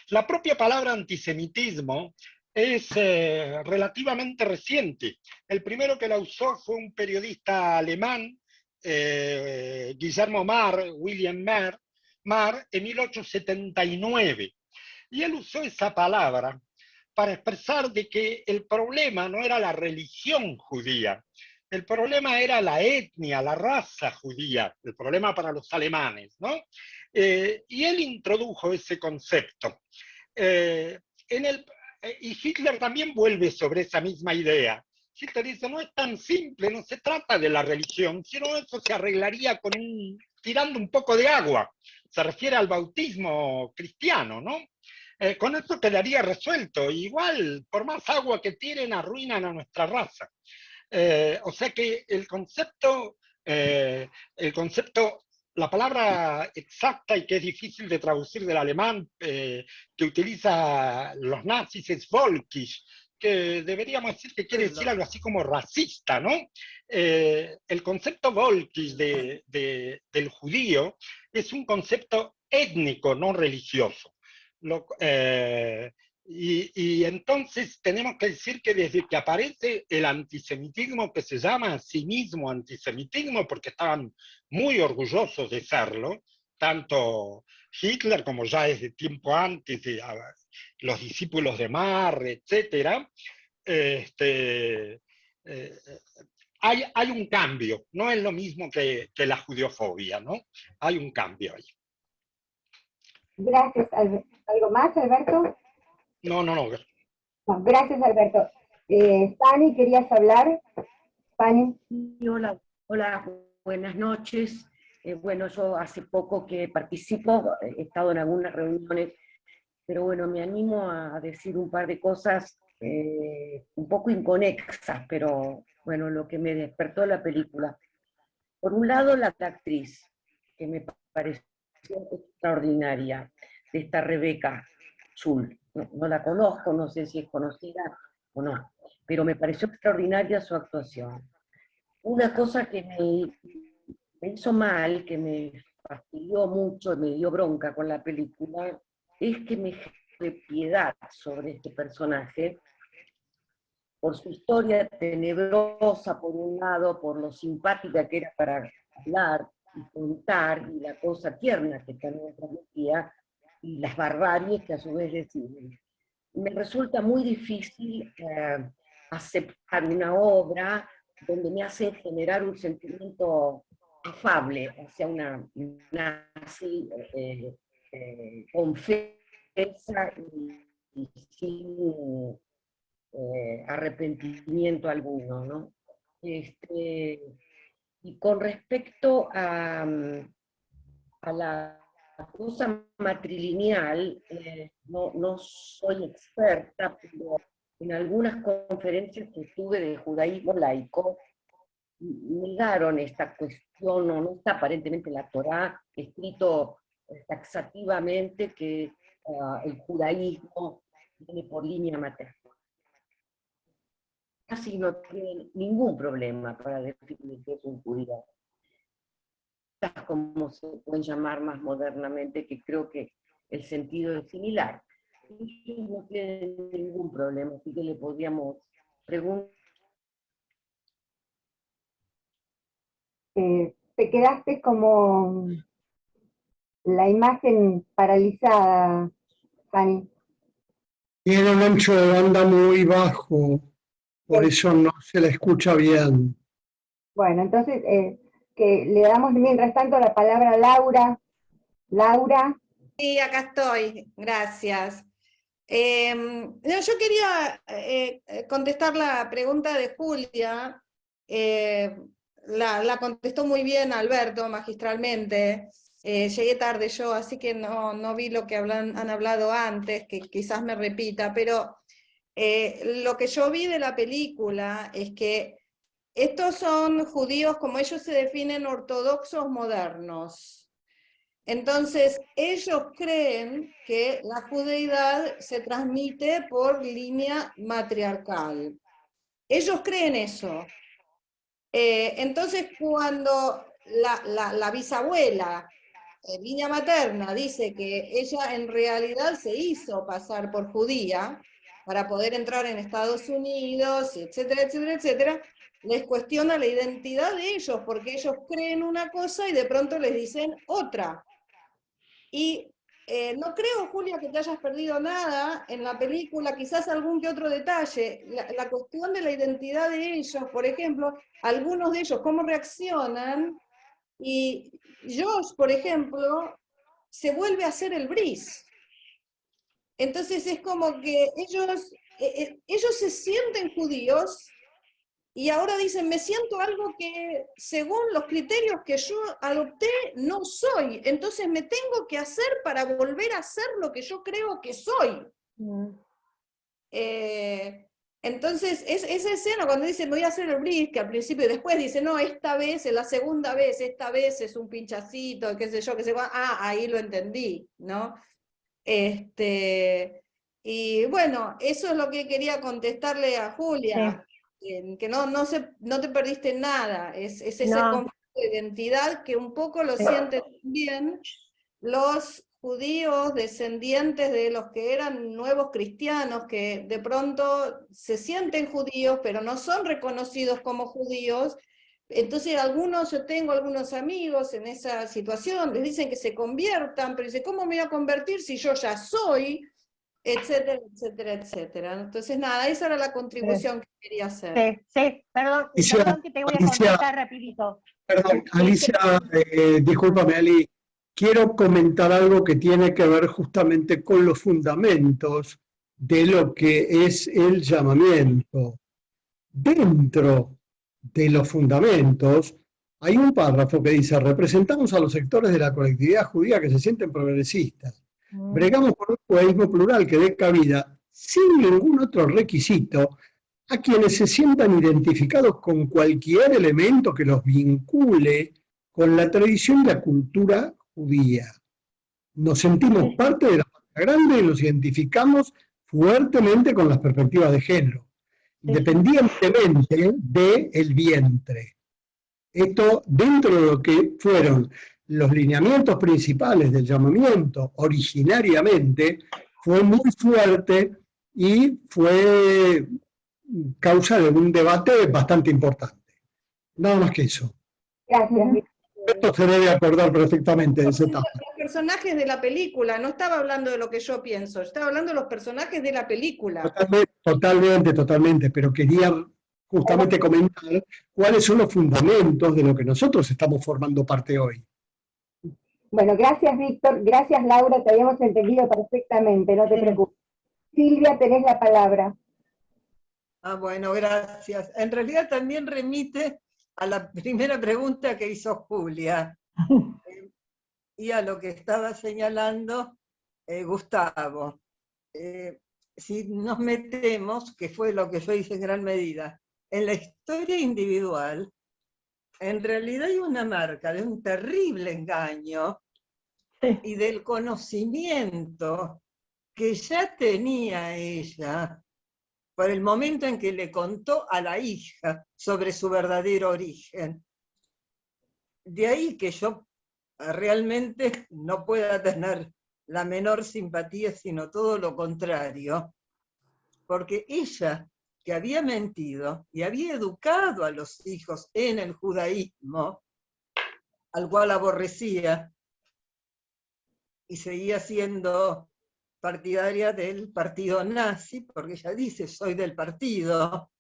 La propia palabra antisemitismo es relativamente reciente. El primero que la usó fue un periodista alemán, Guillermo Marr, William Marr, en 1879. Y él usó esa palabra para expresar de que el problema no era la religión judía, el problema era la etnia, la raza judía, el problema para los alemanes, ¿no? Y él introdujo ese concepto. Y Hitler también vuelve sobre esa misma idea. Hitler dice, no es tan simple, no se trata de la religión, sino eso se arreglaría tirando un poco de agua. Se refiere al bautismo cristiano, ¿no? Con esto quedaría resuelto. Igual, por más agua que tiren, arruinan a nuestra raza. O sea que la palabra exacta y que es difícil de traducir del alemán que utiliza los nazis es Volkisch, que deberíamos decir que quiere decir algo así como racista, ¿no? El concepto Volkisch del judío es un concepto étnico, no religioso. Y entonces tenemos que decir que desde que aparece el antisemitismo, que se llama a sí mismo antisemitismo, porque estaban muy orgullosos de serlo, tanto Hitler como ya desde tiempo antes, los discípulos de Marr, etc., hay un cambio, no es lo mismo que la judeofobia, ¿no? Hay un cambio ahí. Gracias, Alberto. ¿Algo más, Alberto? No. No, gracias, Alberto. Pani, ¿querías hablar? Pani. Sí, hola, buenas noches. Bueno, yo hace poco que participo, he estado en algunas reuniones, pero bueno, me animo a decir un par de cosas un poco inconexas, pero bueno, lo que me despertó la película. Por un lado, la actriz, que me pareció extraordinaria, de esta Rebeca Schul. No la conozco, no sé si es conocida o no, pero me pareció extraordinaria su actuación. Una cosa que me hizo mal, que me fastidió mucho, me dio bronca con la película, es que me genere piedad sobre este personaje, por su historia tenebrosa por un lado, por lo simpática que era para hablar y contar, y la cosa tierna que también transmitía, y las barbaries que a su vez decían. Me resulta muy difícil aceptar una obra donde me hace generar un sentimiento afable hacia una nazi confesa y sin arrepentimiento alguno, ¿no? Y con respecto a la cosa matrilineal, no soy experta, pero en algunas conferencias que tuve de judaísmo laico, negaron esta cuestión, o no está aparentemente en la Torá escrito taxativamente que el judaísmo viene por línea materna. Casi no tienen ningún problema para definir qué es un judío, como se pueden llamar más modernamente, que creo que el sentido es similar. Ellos no tienen ningún problema, así que le podríamos preguntar. Te quedaste como la imagen paralizada, Fanny. Tiene un ancho de banda muy bajo, por eso no se la escucha bien. Bueno, entonces, que le damos mientras tanto la palabra a Laura. Laura. Sí, acá estoy, gracias. Yo quería contestar la pregunta de Julia. La contestó muy bien Alberto, magistralmente. Llegué tarde yo, así que no vi lo que han hablado antes, que quizás me repita, pero lo que yo vi de la película es que estos son judíos, como ellos se definen, ortodoxos modernos. Entonces, ellos creen que la judeidad se transmite por línea matriarcal. Ellos creen eso. Entonces, cuando la bisabuela, línea materna, dice que ella en realidad se hizo pasar por judía para poder entrar en Estados Unidos, etcétera, etcétera, etcétera, les cuestiona la identidad de ellos, porque ellos creen una cosa y de pronto les dicen otra. Y no creo, Julia, que te hayas perdido nada en la película, quizás algún que otro detalle. La cuestión de la identidad de ellos, por ejemplo, algunos de ellos, cómo reaccionan, y Josh, por ejemplo, se vuelve a hacer el bris. Entonces es como que ellos se sienten judíos, y ahora dicen, me siento algo que según los criterios que yo adopté no soy, entonces me tengo que hacer para volver a ser lo que yo creo que soy. Entonces, esa escena cuando dice, me voy a hacer el bris, que al principio y después dice, no, esta vez, es la segunda vez, esta vez es un pinchacito, qué sé yo, que se va, ahí lo entendí, ¿no? Y bueno, eso es lo que quería contestarle a Julia. Sí. Que no te perdiste nada, es ese conflicto de identidad que un poco lo sienten también los judíos descendientes de los que eran nuevos cristianos, que de pronto se sienten judíos, pero no son reconocidos como judíos. Entonces yo tengo algunos amigos en esa situación, les dicen que se conviertan, pero dicen, ¿cómo me voy a convertir si yo ya soy? Etcétera, etcétera, etcétera. Entonces, nada, esa era la contribución que quería hacer. Sí, perdón que te voy a contestar rapidito. Perdón, Alicia, discúlpame, Ali, quiero comentar algo que tiene que ver justamente con los fundamentos de lo que es el llamamiento. Dentro de los fundamentos hay un párrafo que dice, representamos a los sectores de la colectividad judía que se sienten progresistas. Bregamos por un judaísmo plural que dé cabida, sin ningún otro requisito, a quienes se sientan identificados con cualquier elemento que los vincule con la tradición y la cultura judía. Nos sentimos parte de la familia grande y nos identificamos fuertemente con las perspectivas de género, independientemente del vientre. Esto dentro de lo que fueron los lineamientos principales del llamamiento originariamente fue muy fuerte y fue causa de un debate bastante importante. Nada más que eso. Gracias. Esto se debe acordar perfectamente de esa etapa. Los personajes de la película, no estaba hablando de lo que yo pienso, estaba hablando de los personajes de la película. Totalmente, pero quería justamente comentar cuáles son los fundamentos de lo que nosotros estamos formando parte hoy. Bueno, gracias Víctor, gracias Laura, te habíamos entendido perfectamente, no te preocupes. Silvia, tenés la palabra. Ah, bueno, gracias. En realidad también remite a la primera pregunta que hizo Julia y a lo que estaba señalando Gustavo. Si nos metemos, que fue lo que yo hice en gran medida, en la historia individual, en realidad hay una marca de un terrible engaño y del conocimiento que ya tenía ella por el momento en que le contó a la hija sobre su verdadero origen. De ahí que yo realmente no pueda tener la menor simpatía, sino todo lo contrario, porque ella, que había mentido y había educado a los hijos en el judaísmo, al cual aborrecía, y seguía siendo partidaria del partido nazi, porque ella dice, soy del partido,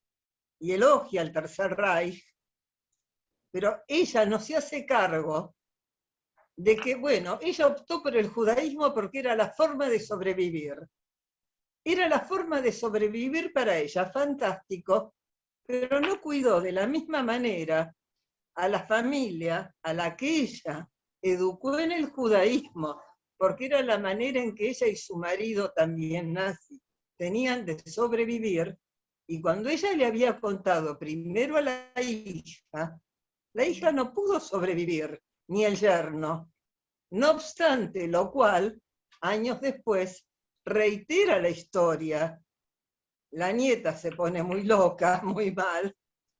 y elogia al Tercer Reich, pero ella no se hace cargo de que, bueno, ella optó por el judaísmo porque era la forma de sobrevivir. Era la forma de sobrevivir para ella, fantástico, pero no cuidó de la misma manera a la familia a la que ella educó en el judaísmo, porque era la manera en que ella y su marido también nazi tenían de sobrevivir, y cuando ella le había contado primero a la hija no pudo sobrevivir, ni el yerno. No obstante, lo cual, años después, reitera la historia. La nieta se pone muy loca, muy mal,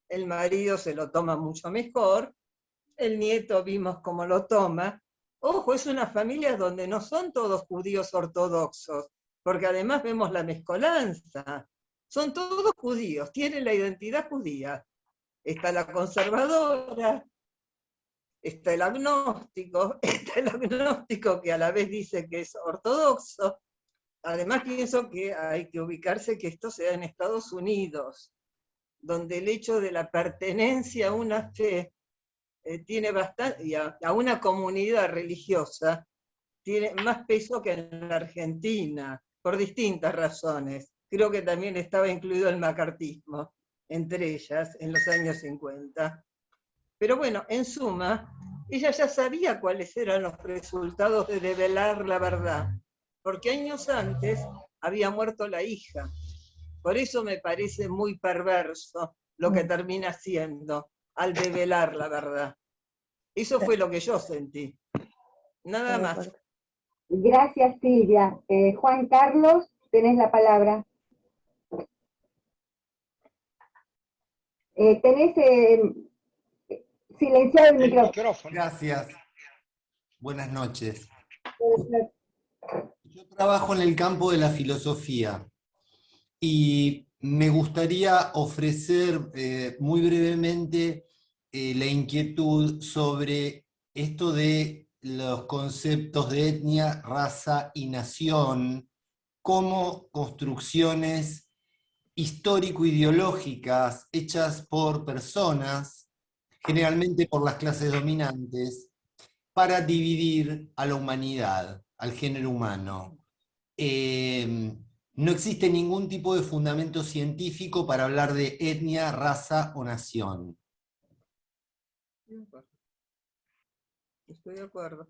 el marido se lo toma mucho mejor, el nieto vimos cómo lo toma. Ojo, es una familia donde no son todos judíos ortodoxos, porque además vemos la mezcolanza. Son todos judíos, tienen la identidad judía. Está la conservadora, está el agnóstico que a la vez dice que es ortodoxo. Además pienso que hay que ubicarse que esto se da en Estados Unidos, donde el hecho de la pertenencia a una fe tiene bastante, y a una comunidad religiosa, tiene más peso que en la Argentina, por distintas razones. Creo que también estaba incluido el macartismo, entre ellas, en los años 50. Pero bueno, en suma, ella ya sabía cuáles eran los resultados de develar la verdad, porque años antes había muerto la hija. Por eso me parece muy perverso lo que termina haciendo al develar la verdad. Eso fue lo que yo sentí. Nada más. Gracias, Silvia. Juan Carlos, tenés la palabra. Tenés silenciado el micrófono. Gracias. Buenas noches. Yo trabajo en el campo de la filosofía y me gustaría ofrecer muy brevemente la inquietud sobre esto de los conceptos de etnia, raza y nación como construcciones histórico-ideológicas hechas por personas, generalmente por las clases dominantes, para dividir a la humanidad, al género humano. No existe ningún tipo de fundamento científico para hablar de etnia, raza o nación. Estoy de acuerdo.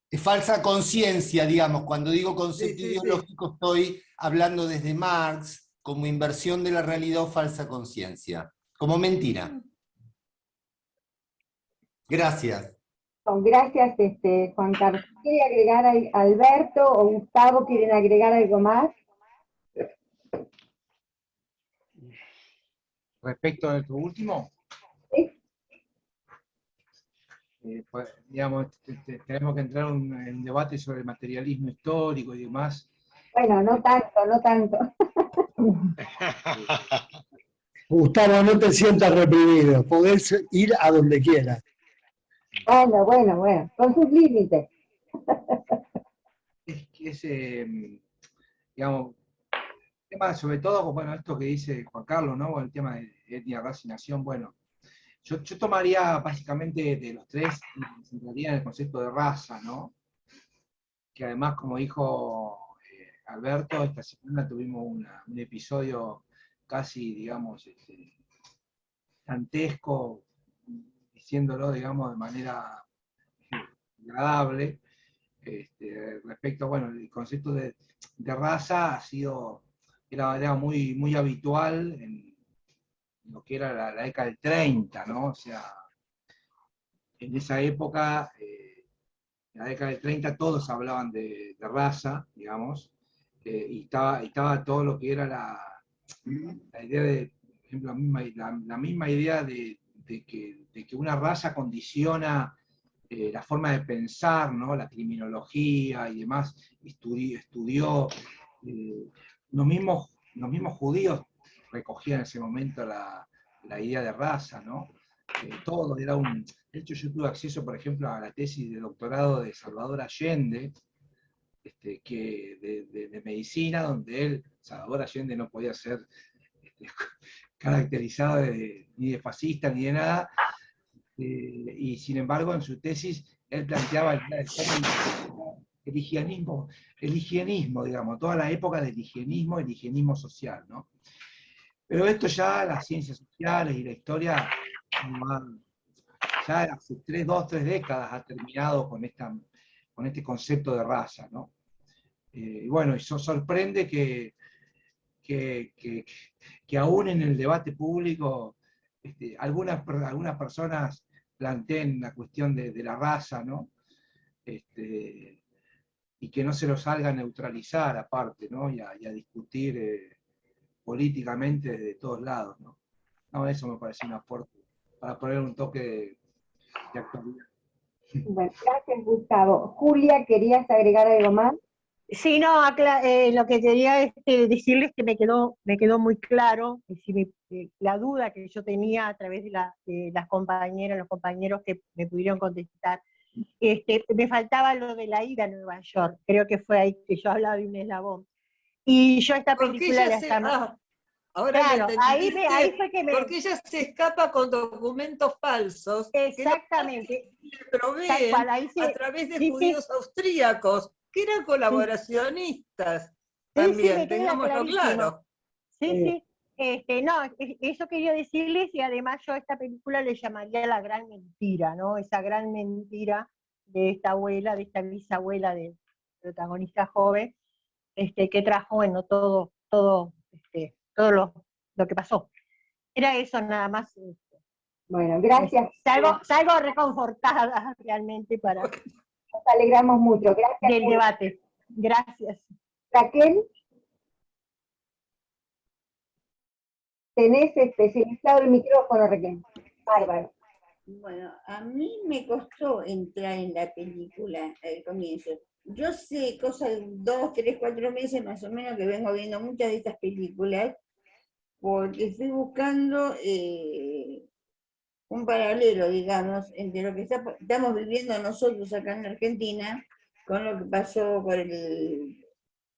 Es falsa conciencia, digamos. Cuando digo concepto ideológico, estoy hablando desde Marx como inversión de la realidad o falsa conciencia, como mentira. Gracias. Gracias, Juan Carlos. ¿Quiere agregar Alberto o Gustavo? ¿Quieren agregar algo más? Respecto de tu último. ¿Sí? pues, digamos, tenemos que entrar en un debate sobre el materialismo histórico y demás. Bueno, no tanto, no tanto. Gustavo, no te sientas reprimido, podés ir a donde quieras. Bueno, con sus límites. Digamos, tema sobre todo, bueno, esto que dice Juan Carlos, ¿no? El tema de etnia, raza y nación, bueno, yo tomaría básicamente de los tres, centraría en el concepto de raza, ¿no? Que además, como dijo Alberto, esta semana tuvimos un episodio casi, digamos, dantesco, diciéndolo, digamos, de manera agradable, respecto, bueno, el concepto de raza era muy, muy habitual en lo que era la década del 30, ¿no? O sea, en esa época, en la década del 30, todos hablaban de raza, digamos, y estaba todo lo que era la idea de, por ejemplo, la misma idea de que una raza condiciona la forma de pensar, ¿no? La criminología y demás, estudió los mismos judíos recogían en ese momento la idea de raza, ¿no? Todo era de hecho, yo tuve acceso, por ejemplo, a la tesis de doctorado de Salvador Allende, de medicina, donde Salvador Allende, no podía ser caracterizado ni de fascista ni de nada, y sin embargo en su tesis él planteaba el higienismo, digamos, toda la época del higienismo, el higienismo social, ¿no? Pero esto ya, las ciencias sociales y la historia, ya hace 3 décadas ha terminado con este concepto de raza, ¿no? Y bueno, eso sorprende que aún en el debate público algunas personas planteen la cuestión de la raza, ¿no? Y que no se lo salga a neutralizar aparte, ¿no? Y a discutir políticamente desde todos lados, ¿no? No, eso me parece un aporte para poner un toque de actualidad. Bueno, gracias, Gustavo. Julia, ¿querías agregar algo más? Sí, no, lo que quería decirles que me quedó muy claro, la duda que yo tenía a través de las compañeras, los compañeros que me pudieron contestar, me faltaba lo de la ida a Nueva York, creo que fue ahí que yo hablaba de un eslabón. Y yo esta película la estaba... Ahora claro, ahí fue que porque ella se escapa con documentos falsos. Exactamente. Que le proveen a través de judíos austríacos, que eran colaboracionistas. También, tengámoslo claro. Sí. No, eso quería decirles, y además yo a esta película le llamaría la gran mentira, ¿no? Esa gran mentira de esta abuela, de esta bisabuela del protagonista joven, que trajo, bueno, todo lo que pasó. Era eso nada más. Bueno, gracias. Salgo reconfortada realmente para... Nos alegramos mucho. Gracias. Del debate. Gracias. Raquel, tenés silenciado el micrófono, Raquel. Bárbaro. Bueno, a mí me costó entrar en la película al comienzo. Yo sé, cosa de 2, 3, 4 meses más o menos que vengo viendo muchas de estas películas, porque estoy buscando un paralelo, digamos, entre lo que estamos viviendo nosotros acá en Argentina con lo que pasó por el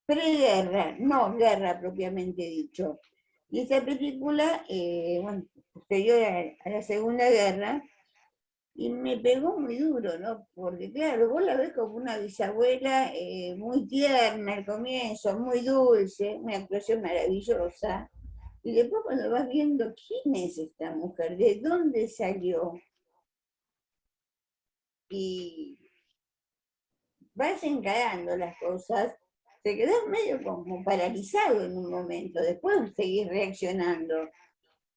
preguerra, no guerra propiamente dicho. Y esta película, posterior a la Segunda Guerra, y me pegó muy duro, ¿no? Porque claro, vos la ves como una bisabuela muy tierna al comienzo, muy dulce, una actuación maravillosa, y después cuando vas viendo quién es esta mujer, de dónde salió, y vas encarando las cosas, te quedás medio como paralizado en un momento, después seguís reaccionando.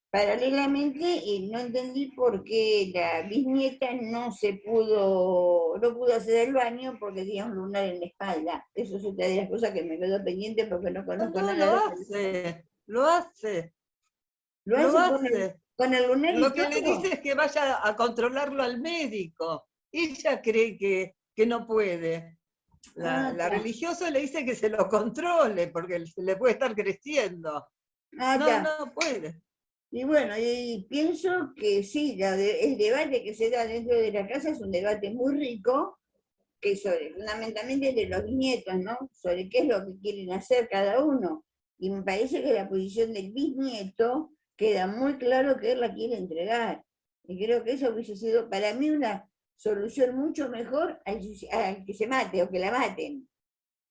Paralelamente, no entendí por qué la bisnieta no pudo hacer el baño porque tenía un lunar en la espalda. Eso es otra de las cosas que me quedó pendiente porque no conozco nada. Lo hace. Con el lunar. Lo que le dice es que vaya a controlarlo al médico. ella cree que no puede. La está. religiosa le dice que se lo controle, porque se le puede estar creciendo. Está. No puede. Y bueno, y pienso que sí, el debate que se da dentro de la casa es un debate muy rico, que fundamentalmente de los nietos, ¿no? Sobre qué es lo que quieren hacer cada uno. Y me parece que la posición del bisnieto queda muy claro que él la quiere entregar. Y creo que eso hubiese sido para mí una solución mucho mejor al que se mate o que la maten.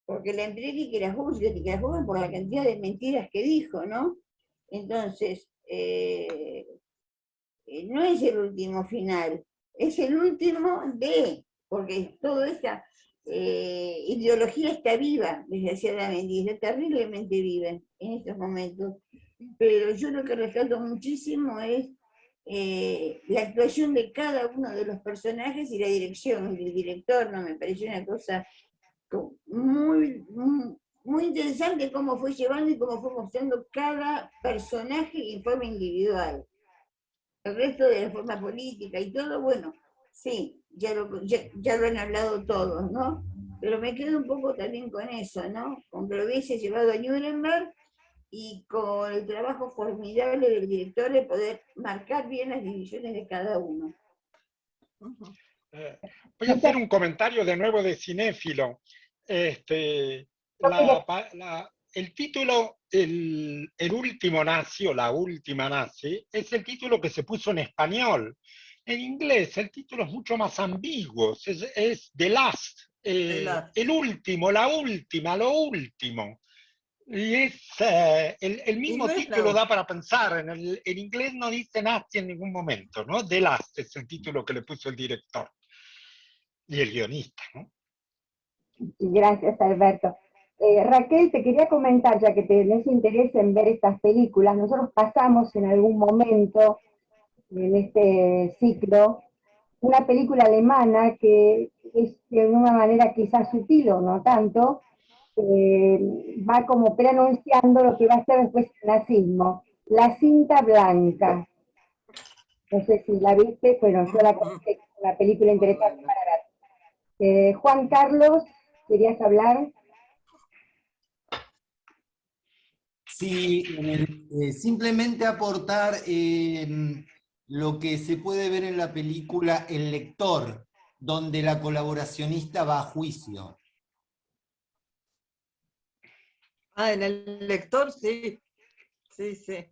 Porque la entregue y que la juzguen por la cantidad de mentiras que dijo, ¿no? Entonces, no es el último final, es el último porque toda esta ideología está viva, desgraciadamente, y está terriblemente viva en estos momentos. Pero yo lo que rescato muchísimo es la actuación de cada uno de los personajes y la dirección del director, ¿no? Me pareció una cosa muy, muy interesante cómo fue llevando y cómo fue mostrando cada personaje en forma individual. El resto de la forma política y todo, bueno, sí, ya lo han hablado todos, ¿no? Pero me quedo un poco también con eso, ¿no? Con que lo hubiese llevado a Nuremberg y con el trabajo formidable del director de poder marcar bien las divisiones de cada uno. Voy a hacer un comentario de nuevo de cinéfilo. El título, el último nazi o la última nazi, es el título que se puso en español. En inglés el título es mucho más ambiguo, es The Last, el último, la última, lo último. Y es el mismo título da para pensar. En inglés no dice nazi en ningún momento, ¿no? The Last es el título que le puso el director y el guionista, ¿no? Gracias, Alberto. Raquel, te quería comentar, ya que tenés interés en ver estas películas, nosotros pasamos en algún momento en este ciclo una película alemana que es de una manera quizás sutil o no tanto, va como preanunciando lo que va a ser después el nazismo, La cinta blanca. No sé si la viste, pero yo la conozco, es una película interesante para ver. Juan Carlos, ¿querías hablar? Sí, simplemente aportar lo que se puede ver en la película El lector, donde la colaboracionista va a juicio. En el lector, sí. Sí. Sí.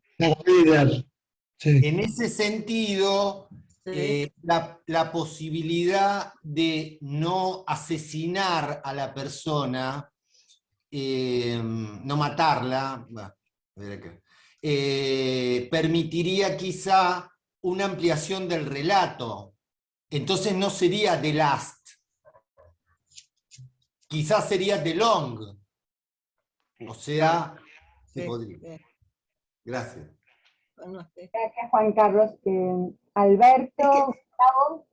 En ese sentido, Sí. la posibilidad de no asesinar a la persona, no matarla, permitiría quizá una ampliación del relato. Entonces no sería The Last, quizás sería The Long. O sea, se podría. Gracias. Gracias, Juan Carlos. Alberto, Gustavo,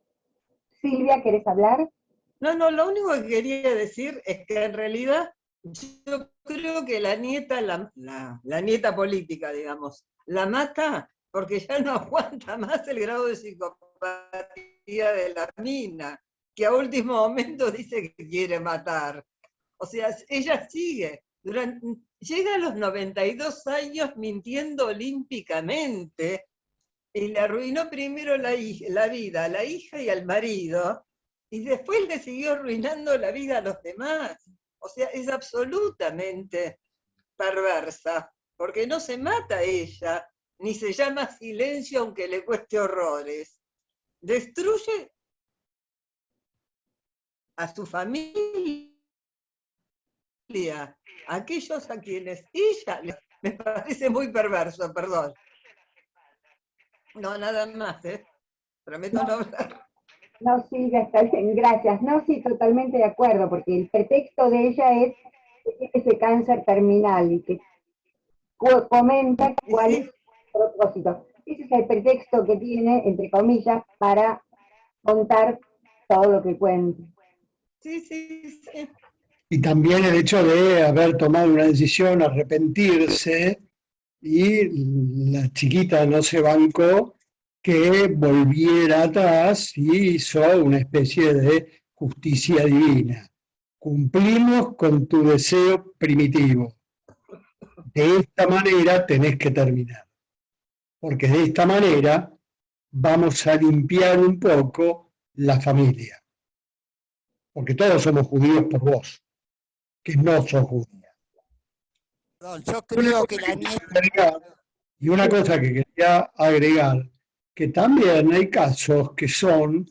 Silvia, ¿querés hablar? No, lo único que quería decir es que en realidad yo creo que la nieta, la nieta política, digamos, la mata porque ya no aguanta más el grado de psicopatía de la mina, que a último momento dice que quiere matar. O sea, ella sigue. Llega a los 92 años mintiendo olímpicamente y le arruinó primero la vida a la hija y al marido, y después le siguió arruinando la vida a los demás. O sea, es absolutamente perversa, porque no se mata ella, ni se llama silencio aunque le cueste horrores. Destruye a su familia, a aquellos a quienes ella, me parece muy perverso, perdón. No, nada más, prometo no hablar. No, Silvia, está bien, gracias. No, sí, totalmente de acuerdo, porque el pretexto de ella es ese cáncer terminal y que comenta cuál es su propósito. Ese es el pretexto que tiene, entre comillas, para contar todo lo que cuenta. Sí. Y también el hecho de haber tomado una decisión, arrepentirse, y la chiquita no se bancó que volviera atrás y hizo una especie de justicia divina. Cumplimos con tu deseo primitivo. De esta manera tenés que terminar, porque de esta manera vamos a limpiar un poco la familia, porque todos somos judíos por vos, que no sos judía. Perdón, yo creo que la nieta... Y una cosa que quería agregar, que también hay casos que son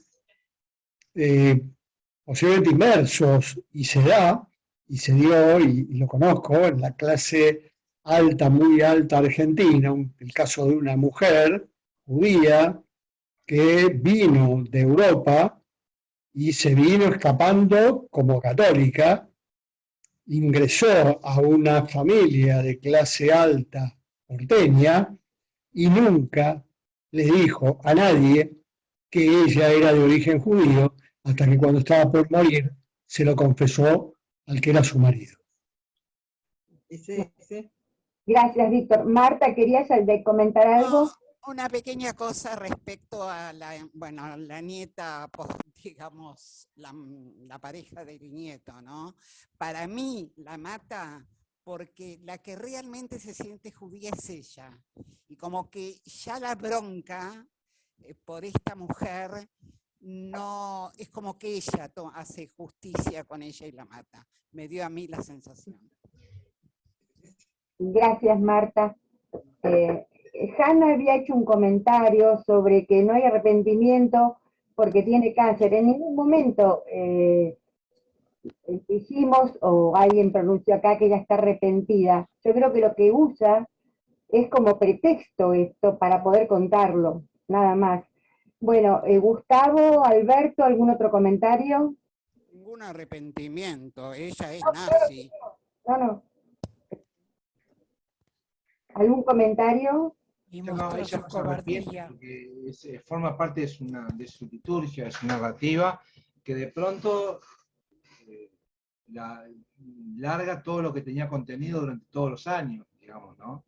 posiblemente inmersos, y se da, y se dio, y lo conozco, en la clase alta, muy alta argentina, el caso de una mujer judía que vino de Europa y se vino escapando como católica, ingresó a una familia de clase alta porteña y nunca le dijo a nadie que ella era de origen judío, hasta que cuando estaba por morir se lo confesó al que era su marido. Sí, sí. Gracias, Víctor. Marta, ¿querías comentar algo? Una pequeña cosa respecto a la nieta, digamos, la pareja del nieto, ¿no? Para mí la mata porque la que realmente se siente judía es ella. Y como que ya la bronca por esta mujer, no, es como que ella hace justicia con ella y la mata. Me dio a mí la sensación. Gracias, Marta. Hanna había hecho un comentario sobre que no hay arrepentimiento porque tiene cáncer. En ningún momento dijimos, o alguien pronunció acá, que ella está arrepentida. Yo creo que lo que usa es como pretexto esto para poder contarlo, nada más. Bueno, Gustavo, Alberto, ¿algún otro comentario? Ningún arrepentimiento, ella es nazi. No. ¿Algún comentario? No, ella no se arrepiente porque forma parte de su liturgia, de su narrativa, que de pronto larga todo lo que tenía contenido durante todos los años, digamos, ¿no?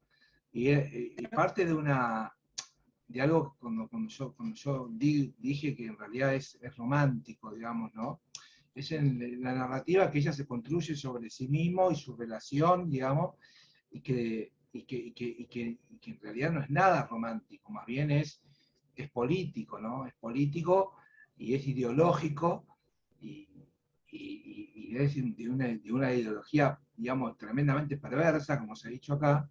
Y parte de algo cuando yo dije que en realidad es romántico, digamos, ¿no? Es en la narrativa que ella se construye sobre sí mismo y su relación, digamos, y que en realidad no es nada romántico, más bien es político, ¿no? Es político y es ideológico y es de una ideología, digamos, tremendamente perversa, como se ha dicho acá,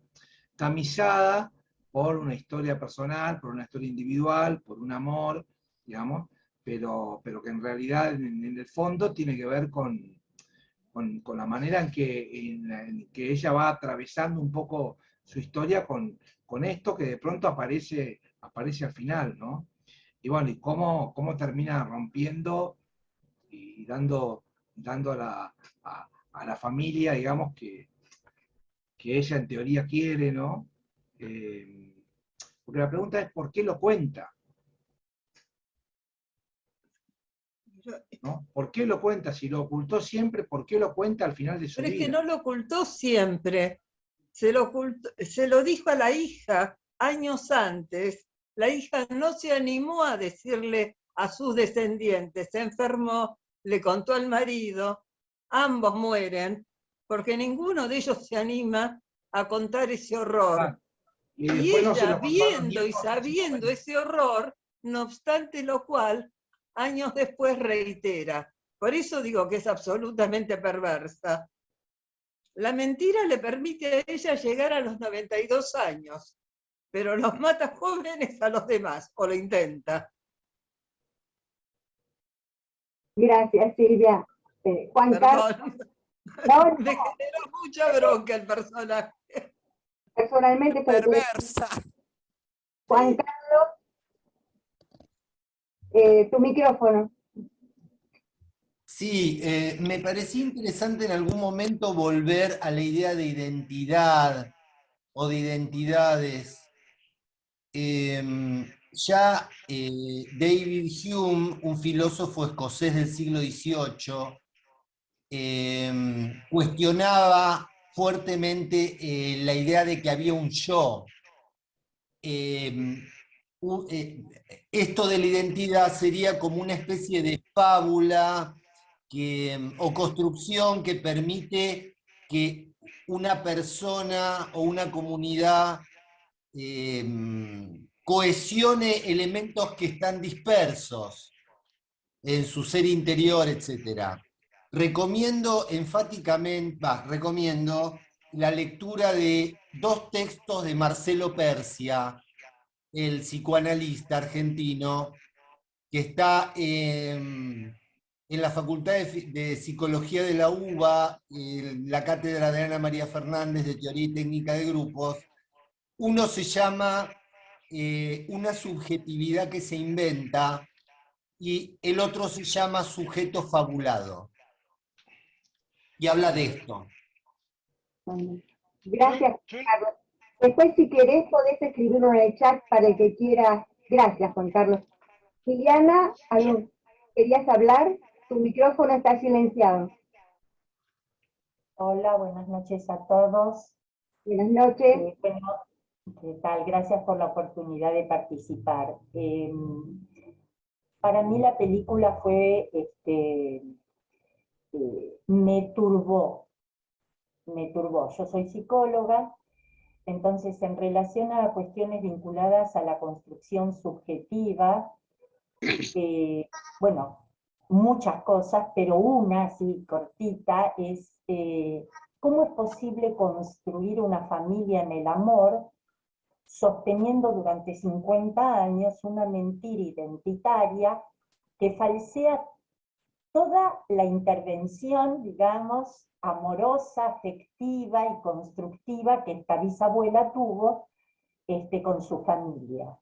tamizada por una historia personal, por una historia individual, por un amor, digamos, pero que en realidad en el fondo tiene que ver con la manera en que ella va atravesando un poco su historia con esto que de pronto aparece al final, ¿no? Y bueno, y cómo termina rompiendo y dando a la familia, digamos, que ella en teoría quiere, ¿no? Porque la pregunta es, ¿por qué lo cuenta? ¿No? ¿Por qué lo cuenta? Si lo ocultó siempre, ¿por qué lo cuenta al final de su vida? Pero es que no lo ocultó siempre. Se lo dijo a la hija años antes. La hija no se animó a decirle a sus descendientes. Se enfermó, le contó al marido, ambos mueren, porque ninguno de ellos se anima a contar ese horror. Y ella, viendo y sabiendo ese horror, no obstante lo cual, años después reitera. Por eso digo que es absolutamente perversa. La mentira le permite a ella llegar a los 92 años, pero los mata jóvenes a los demás, o lo intenta. Gracias, Silvia. Juan Carlos. No. Me generó mucha bronca el personaje. Personalmente, perversa. Juan Carlos, tu micrófono. Sí, me parecía interesante en algún momento volver a la idea de identidad o de identidades. Ya David Hume, un filósofo escocés del siglo XVIII, cuestionaba fuertemente la idea de que había un yo. esto de la identidad sería como una especie de fábula o construcción que permite que una persona o una comunidad cohesione elementos que están dispersos en su ser interior, etc. Recomiendo enfáticamente, recomiendo la lectura de 2 textos de Marcelo Persia, el psicoanalista argentino, que está en la Facultad de Psicología de la UBA, en la cátedra de Ana María Fernández de Teoría y Técnica de Grupos. Uno se llama Una subjetividad que se inventa, y el otro se llama Sujeto fabulado. Y habla de esto. Gracias, Carlos. Después, si querés, podés escribirlo en el chat para el que quiera. Gracias, Juan Carlos. Liliana, ¿querías hablar? Tu micrófono está silenciado. Hola, buenas noches a todos. Buenas noches. Bueno, ¿qué tal? Gracias por la oportunidad de participar. Para mí la película fue, me turbó. Yo soy psicóloga, entonces en relación a cuestiones vinculadas a la construcción subjetiva, bueno, muchas cosas, pero una así cortita es cómo es posible construir una familia en el amor sosteniendo durante 50 años una mentira identitaria que falsea toda la intervención, digamos, amorosa, afectiva y constructiva que esta bisabuela tuvo con su familia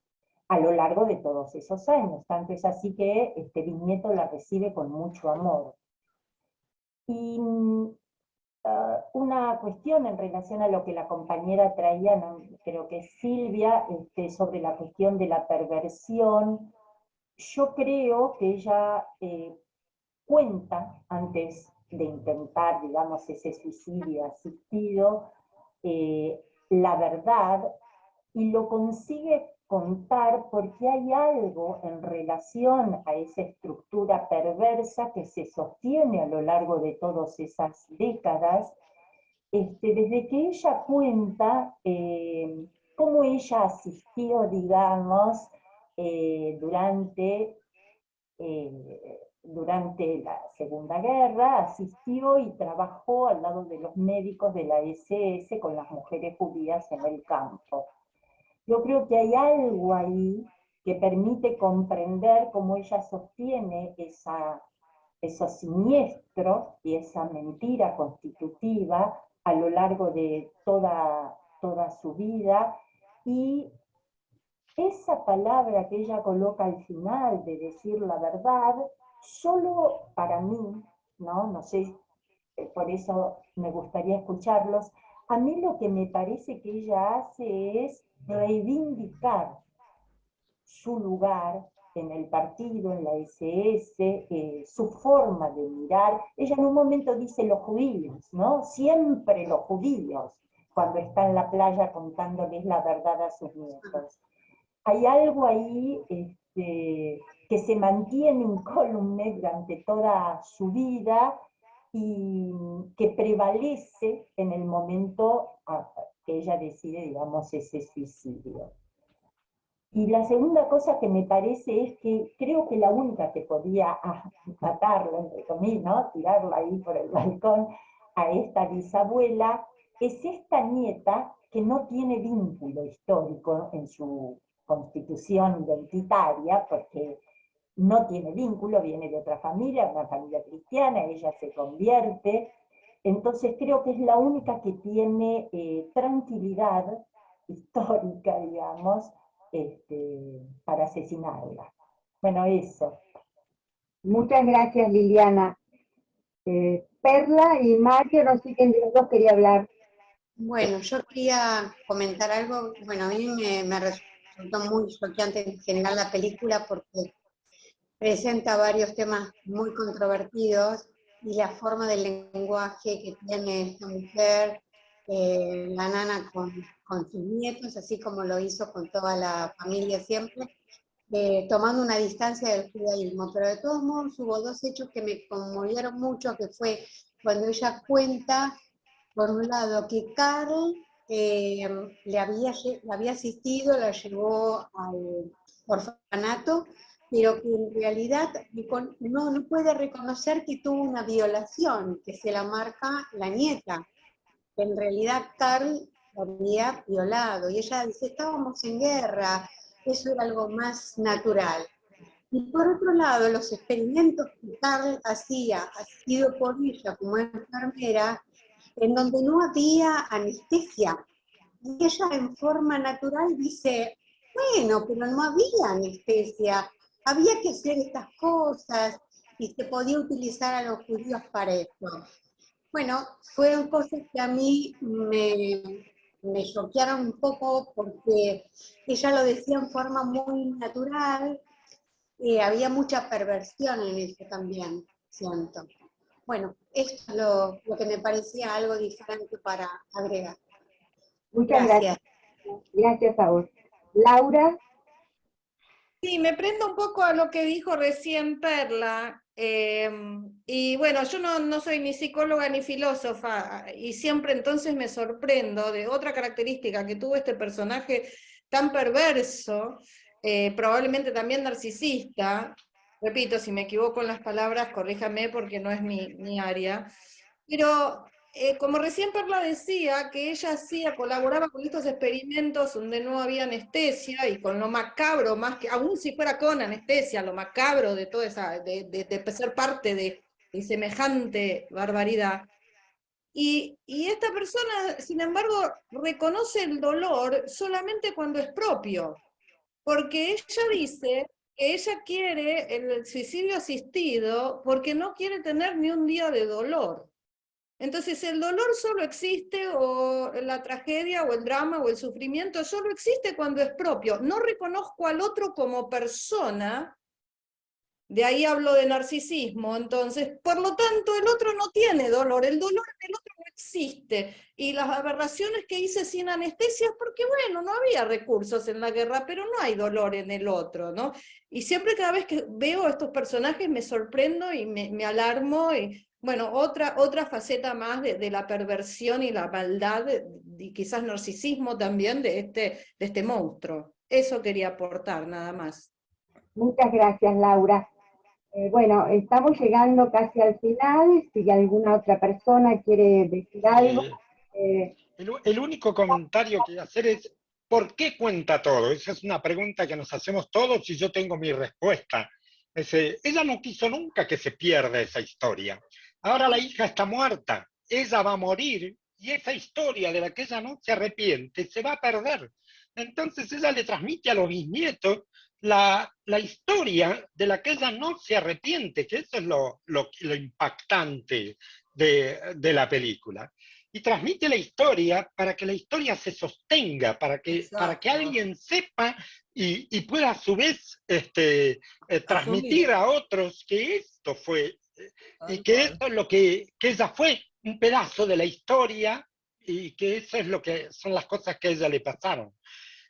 a lo largo de todos esos años. Tanto es así que bisnieto la recibe con mucho amor. Y una cuestión en relación a lo que la compañera traía, no, creo que es Silvia, sobre la cuestión de la perversión. Yo creo que ella cuenta, antes de intentar, digamos, ese suicidio asistido, la verdad, y lo consigue contar porque hay algo en relación a esa estructura perversa que se sostiene a lo largo de todas esas décadas, desde que ella cuenta cómo ella asistió, digamos, durante la Segunda Guerra, asistió y trabajó al lado de los médicos de la SS con las mujeres judías en el campo. Yo creo que hay algo ahí que permite comprender cómo ella sostiene eso siniestro y esa mentira constitutiva a lo largo de toda su vida, y esa palabra que ella coloca al final de decir la verdad, solo para mí, no sé, por eso me gustaría escucharlos, a mí lo que me parece que ella hace es reivindicar su lugar en el partido, en la SS, su forma de mirar. Ella en un momento dice los judíos, ¿no? Siempre los judíos, cuando está en la playa contándoles la verdad a sus nietos. Hay algo ahí que se mantiene incólume durante toda su vida y que prevalece en el momento que ella decide, digamos, ese suicidio. Y la segunda cosa que me parece es que creo que la única que podía matarla, entre comillas, ¿no? Tirarla ahí por el balcón a esta bisabuela, es esta nieta que no tiene vínculo histórico en su constitución identitaria, porque no tiene vínculo, viene de otra familia, una familia cristiana, ella se convierte. Entonces creo que es la única que tiene tranquilidad histórica, digamos, para asesinarla. Bueno, eso. Muchas gracias, Liliana. Perla y Mario, no sé quién de los dos quería hablar. Bueno, yo quería comentar algo. Bueno, a mí me resultó muy choqueante en general la película porque presenta varios temas muy controvertidos y la forma del lenguaje que tiene esta mujer, la nana con con sus nietos, así como lo hizo con toda la familia siempre, tomando una distancia del judaísmo. Pero de todos modos hubo dos hechos que me conmovieron mucho, que fue cuando ella cuenta, por un lado, que Carl le había asistido, la llevó al orfanato, pero que en realidad no puede reconocer que tuvo una violación, que se la marca la nieta, que en realidad Carl había violado, y ella dice, estábamos en guerra, eso era algo más natural. Y por otro lado, los experimentos que Carl hacía, asistido por ella como enfermera, en donde no había anestesia. Y ella en forma natural dice, bueno, pero no había anestesia, había que hacer estas cosas y se podía utilizar a los judíos para esto. Bueno, fueron cosas que a mí me choquearon un poco porque ella lo decía en forma muy natural, había mucha perversión en eso también, siento. Bueno, esto es lo que me parecía algo diferente para agregar. Muchas gracias. Gracias a vos. Laura. Sí, me prendo un poco a lo que dijo recién Perla, y bueno, yo no soy ni psicóloga ni filósofa, y siempre entonces me sorprendo de otra característica que tuvo este personaje tan perverso, probablemente también narcisista. Repito, si me equivoco en las palabras, corríjame porque no es mi área, pero como recién Perla decía, que ella colaboraba con estos experimentos donde no había anestesia, y con lo macabro, más que, aún si fuera con anestesia, lo macabro de toda esa, de ser parte de semejante barbaridad. Y esta persona, sin embargo, reconoce el dolor solamente cuando es propio, porque ella dice que ella quiere el suicidio asistido porque no quiere tener ni un día de dolor. Entonces el dolor solo existe, o la tragedia, o el drama, o el sufrimiento, solo existe cuando es propio. No reconozco al otro como persona, de ahí hablo de narcisismo, entonces, por lo tanto, el otro no tiene dolor, el dolor en el otro no existe. Y las aberraciones que hice sin anestesia, porque bueno, no había recursos en la guerra, pero no hay dolor en el otro, ¿no? Y siempre, cada vez que veo a estos personajes, me sorprendo y me alarmo, y bueno, otra faceta más de la perversión y la maldad, y quizás narcisismo también de este monstruo. Eso quería aportar, nada más. Muchas gracias, Laura. Bueno, estamos llegando casi al final. Si alguna otra persona quiere decir algo. El único comentario que voy a hacer es, ¿por qué cuenta todo? Esa es una pregunta que nos hacemos todos y yo tengo mi respuesta. Ella no quiso nunca que se pierda esa historia. Ahora la hija está muerta, ella va a morir, y esa historia de la que ella no se arrepiente se va a perder. Entonces ella le transmite a los bisnietos la historia de la que ella no se arrepiente, que eso es lo impactante de la película. Y transmite la historia para que la historia se sostenga, para que alguien sepa y pueda a su vez transmitir a otros que esto fue, y que esto es lo que ella fue, un pedazo de la historia, y que eso es lo que son las cosas que a ella le pasaron.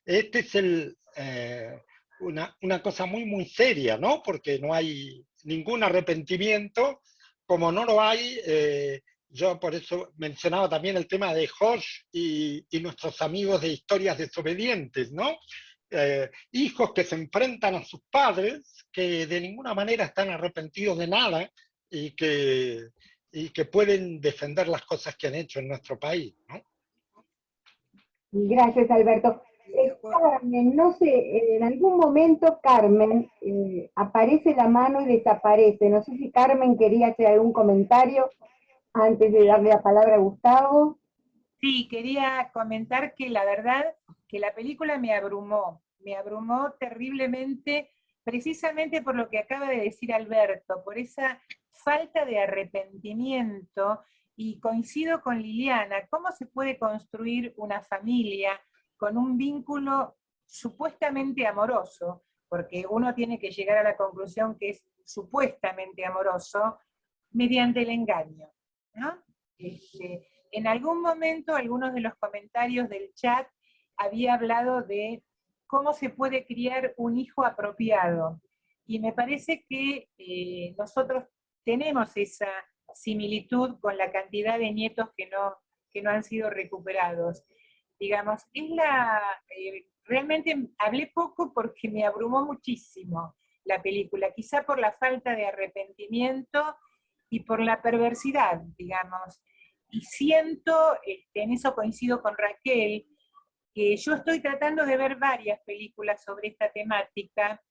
Este es una cosa muy, muy seria, ¿no? Porque no hay ningún arrepentimiento, como no lo hay. Yo por eso mencionaba también el tema de Josh y nuestros amigos de Historias Desobedientes, ¿no? Hijos que se enfrentan a sus padres, que de ninguna manera están arrepentidos de nada, y que pueden defender las cosas que han hecho en nuestro país, ¿no? Gracias, Alberto. Carmen, no sé, en algún momento Carmen aparece la mano y desaparece. No sé si Carmen quería hacer algún comentario antes de darle la palabra a Gustavo. Sí, quería comentar que la verdad que la película me abrumó terriblemente, precisamente por lo que acaba de decir Alberto, por esa falta de arrepentimiento, y coincido con Liliana. ¿Cómo se puede construir una familia con un vínculo supuestamente amoroso? Porque uno tiene que llegar a la conclusión que es supuestamente amoroso mediante el engaño, ¿no? En algún momento, algunos de los comentarios del chat había hablado de cómo se puede criar un hijo apropiado. Y me parece que nosotros tenemos esa similitud con la cantidad de nietos que no han sido recuperados. Digamos, realmente hablé poco porque me abrumó muchísimo la película, quizá por la falta de arrepentimiento y por la perversidad, digamos. Y siento, en eso coincido con Raquel, que yo estoy tratando de ver varias películas sobre esta temática,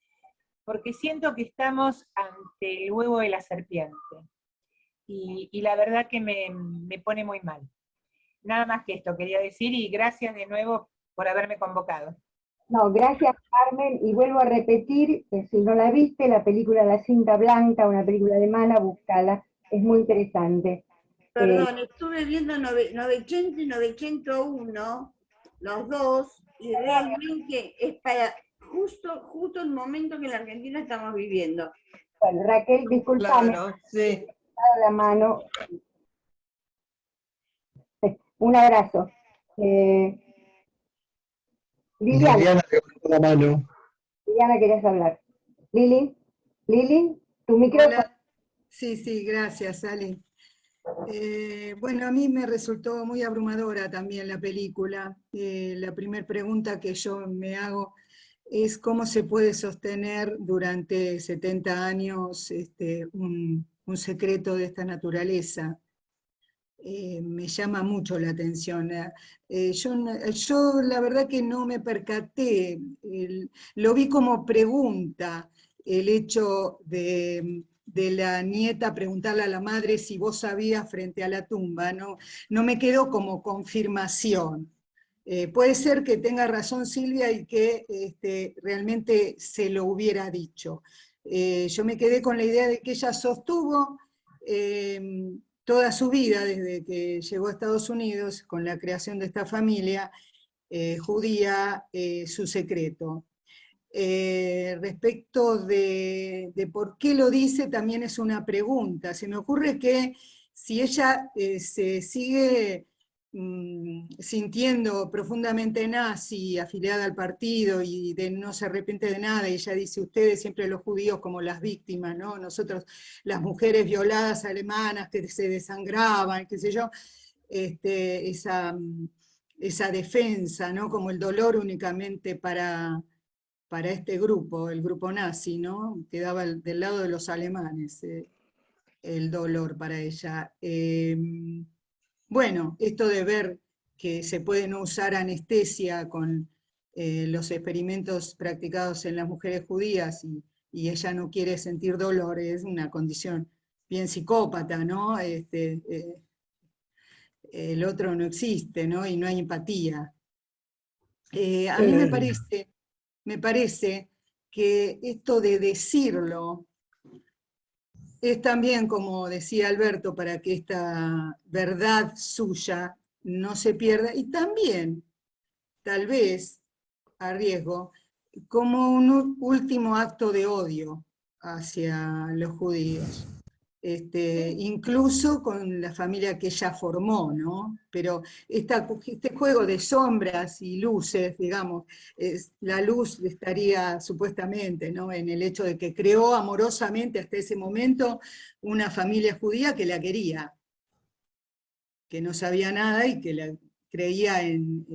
porque siento que estamos ante el huevo de la serpiente. Y la verdad que me pone muy mal. Nada más que esto quería decir, y gracias de nuevo por haberme convocado. No, gracias Carmen, y vuelvo a repetir, si no la viste, la película La Cinta Blanca, una película alemana, búscala, es muy interesante. Perdón, estuve viendo 900 y 901, los dos, y realmente es para justo el momento que en la Argentina estamos viviendo. Bueno, Raquel, disculpame, Claro, sí. la mano. Un abrazo. Liliana levantó la mano. Liliana, querías hablar. Lili, tu micrófono. Hola. Sí, gracias, Ali. Bueno, a mí me resultó muy abrumadora también la película. La primera pregunta que yo me hago es cómo se puede sostener durante 70 años un secreto de esta naturaleza. Me llama mucho la atención. Yo la verdad que no me percaté, lo vi como pregunta, el hecho de la nieta preguntarle a la madre si vos sabías frente a la tumba, no me quedó como confirmación. Puede ser que tenga razón Silvia y que realmente se lo hubiera dicho. Yo me quedé con la idea de que ella sostuvo toda su vida, desde que llegó a Estados Unidos, con la creación de esta familia judía, su secreto. Respecto de por qué lo dice, también es una pregunta. Se me ocurre que si ella se sigue sintiendo profundamente nazi, afiliada al partido, y no se arrepiente de nada, y ella dice, ustedes siempre los judíos como las víctimas, ¿no? Nosotros las mujeres violadas alemanas que se desangraban, qué sé yo, esa defensa, ¿no? Como el dolor únicamente para este grupo, el grupo nazi, ¿no? Quedaba del lado de los alemanes el dolor para ella. Bueno, esto de ver que se puede no usar anestesia con los experimentos practicados en las mujeres judías y ella no quiere sentir dolor, es una condición bien psicópata, ¿no? El otro no existe, ¿no? Y no hay empatía. A mí me parece que esto de decirlo es también, como decía Alberto, para que esta verdad suya no se pierda, y también, tal vez, a riesgo, como un último acto de odio hacia los judíos. Incluso con la familia que ella formó, ¿no? Pero este juego de sombras y luces, digamos, la luz estaría supuestamente, ¿no? En el hecho de que creó amorosamente hasta ese momento una familia judía que la quería, que no sabía nada y que creía en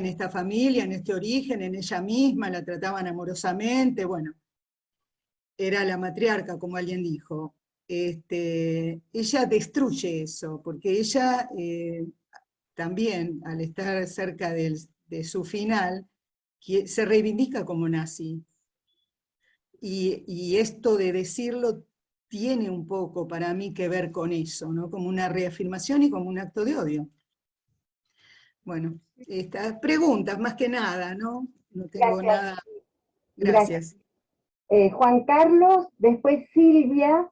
esta familia, en este origen, en ella misma, la trataban amorosamente, bueno. Era la matriarca, como alguien dijo. Ella destruye eso, porque ella también, al estar cerca de su final, se reivindica como nazi. Y esto de decirlo tiene un poco para mí que ver con eso, ¿no? Como una reafirmación y como un acto de odio. Bueno, estas preguntas más que nada, ¿no? No tengo nada. Gracias. Juan Carlos, después Silvia,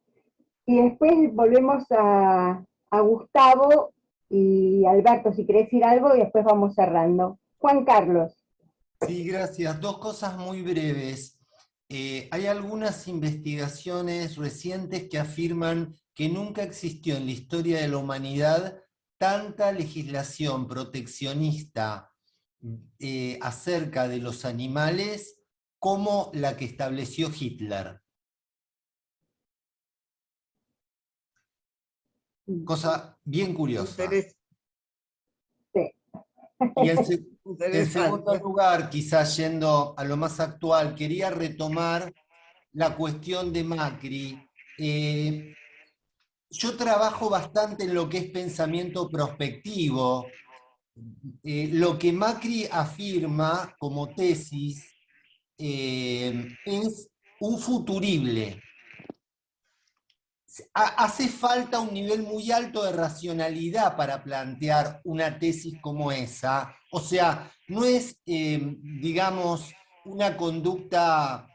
y después volvemos a Gustavo y Alberto, si querés decir algo, y después vamos cerrando. Juan Carlos. Sí, gracias. Dos cosas muy breves. Hay algunas investigaciones recientes que afirman que nunca existió en la historia de la humanidad tanta legislación proteccionista acerca de los animales como la que estableció Hitler. Cosa bien curiosa. Y en segundo lugar, quizás yendo a lo más actual, quería retomar la cuestión de Macri. Yo trabajo bastante en lo que es pensamiento prospectivo. Lo que Macri afirma como tesis es un futurible. Hace falta un nivel muy alto de racionalidad para plantear una tesis como esa. O sea, no es, digamos, una conducta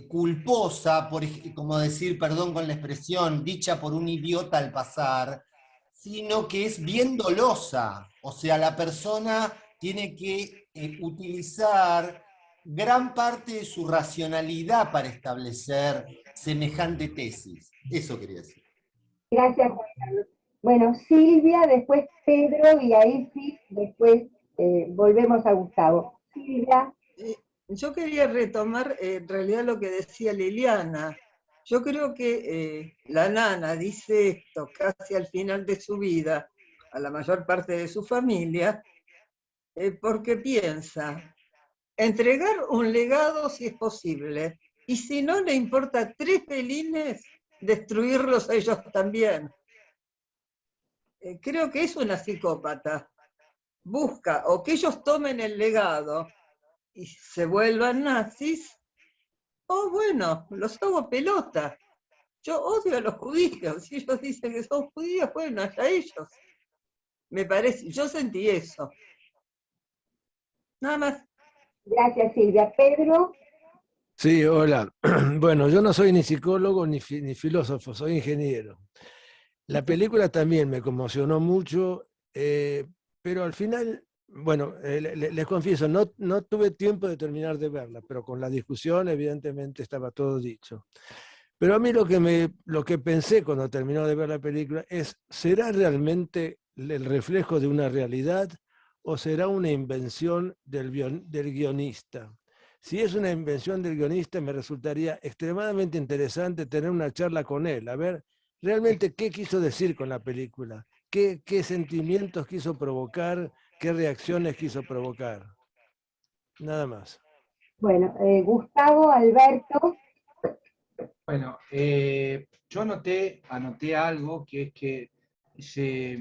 culposa, como decir, perdón con la expresión, dicha por un idiota al pasar, sino que es bien dolosa. O sea, la persona tiene que utilizar gran parte de su racionalidad para establecer semejante tesis. Eso quería decir. Gracias, Juan Carlos. Bueno, Silvia, después Pedro, y ahí sí, después volvemos a Gustavo. Silvia. Yo quería retomar en realidad lo que decía Liliana. Yo creo que la nana dice esto casi al final de su vida, a la mayor parte de su familia, porque piensa, entregar un legado si es posible, y si no le importa 3 pelines, destruirlos a ellos también. Creo que es una psicópata. Busca o que ellos tomen el legado y se vuelvan nazis, o bueno, los hago pelota. Yo odio a los judíos, si ellos dicen que son judíos, bueno, allá ellos. Me parece, yo sentí eso. Nada más. Gracias, Silvia. Pedro. Sí, hola. Bueno, yo no soy ni psicólogo ni filósofo, soy ingeniero. La película también me conmocionó mucho, pero al final, bueno, les confieso, no tuve tiempo de terminar de verla, pero con la discusión evidentemente estaba todo dicho. Pero a mí lo que pensé cuando terminó de ver la película es, ¿será realmente el reflejo de una realidad o será una invención del guionista? Si es una invención del guionista, me resultaría extremadamente interesante tener una charla con él, a ver realmente qué quiso decir con la película, qué sentimientos quiso provocar, qué reacciones quiso provocar. Nada más. Bueno, Gustavo, Alberto. Bueno, yo anoté algo que es que se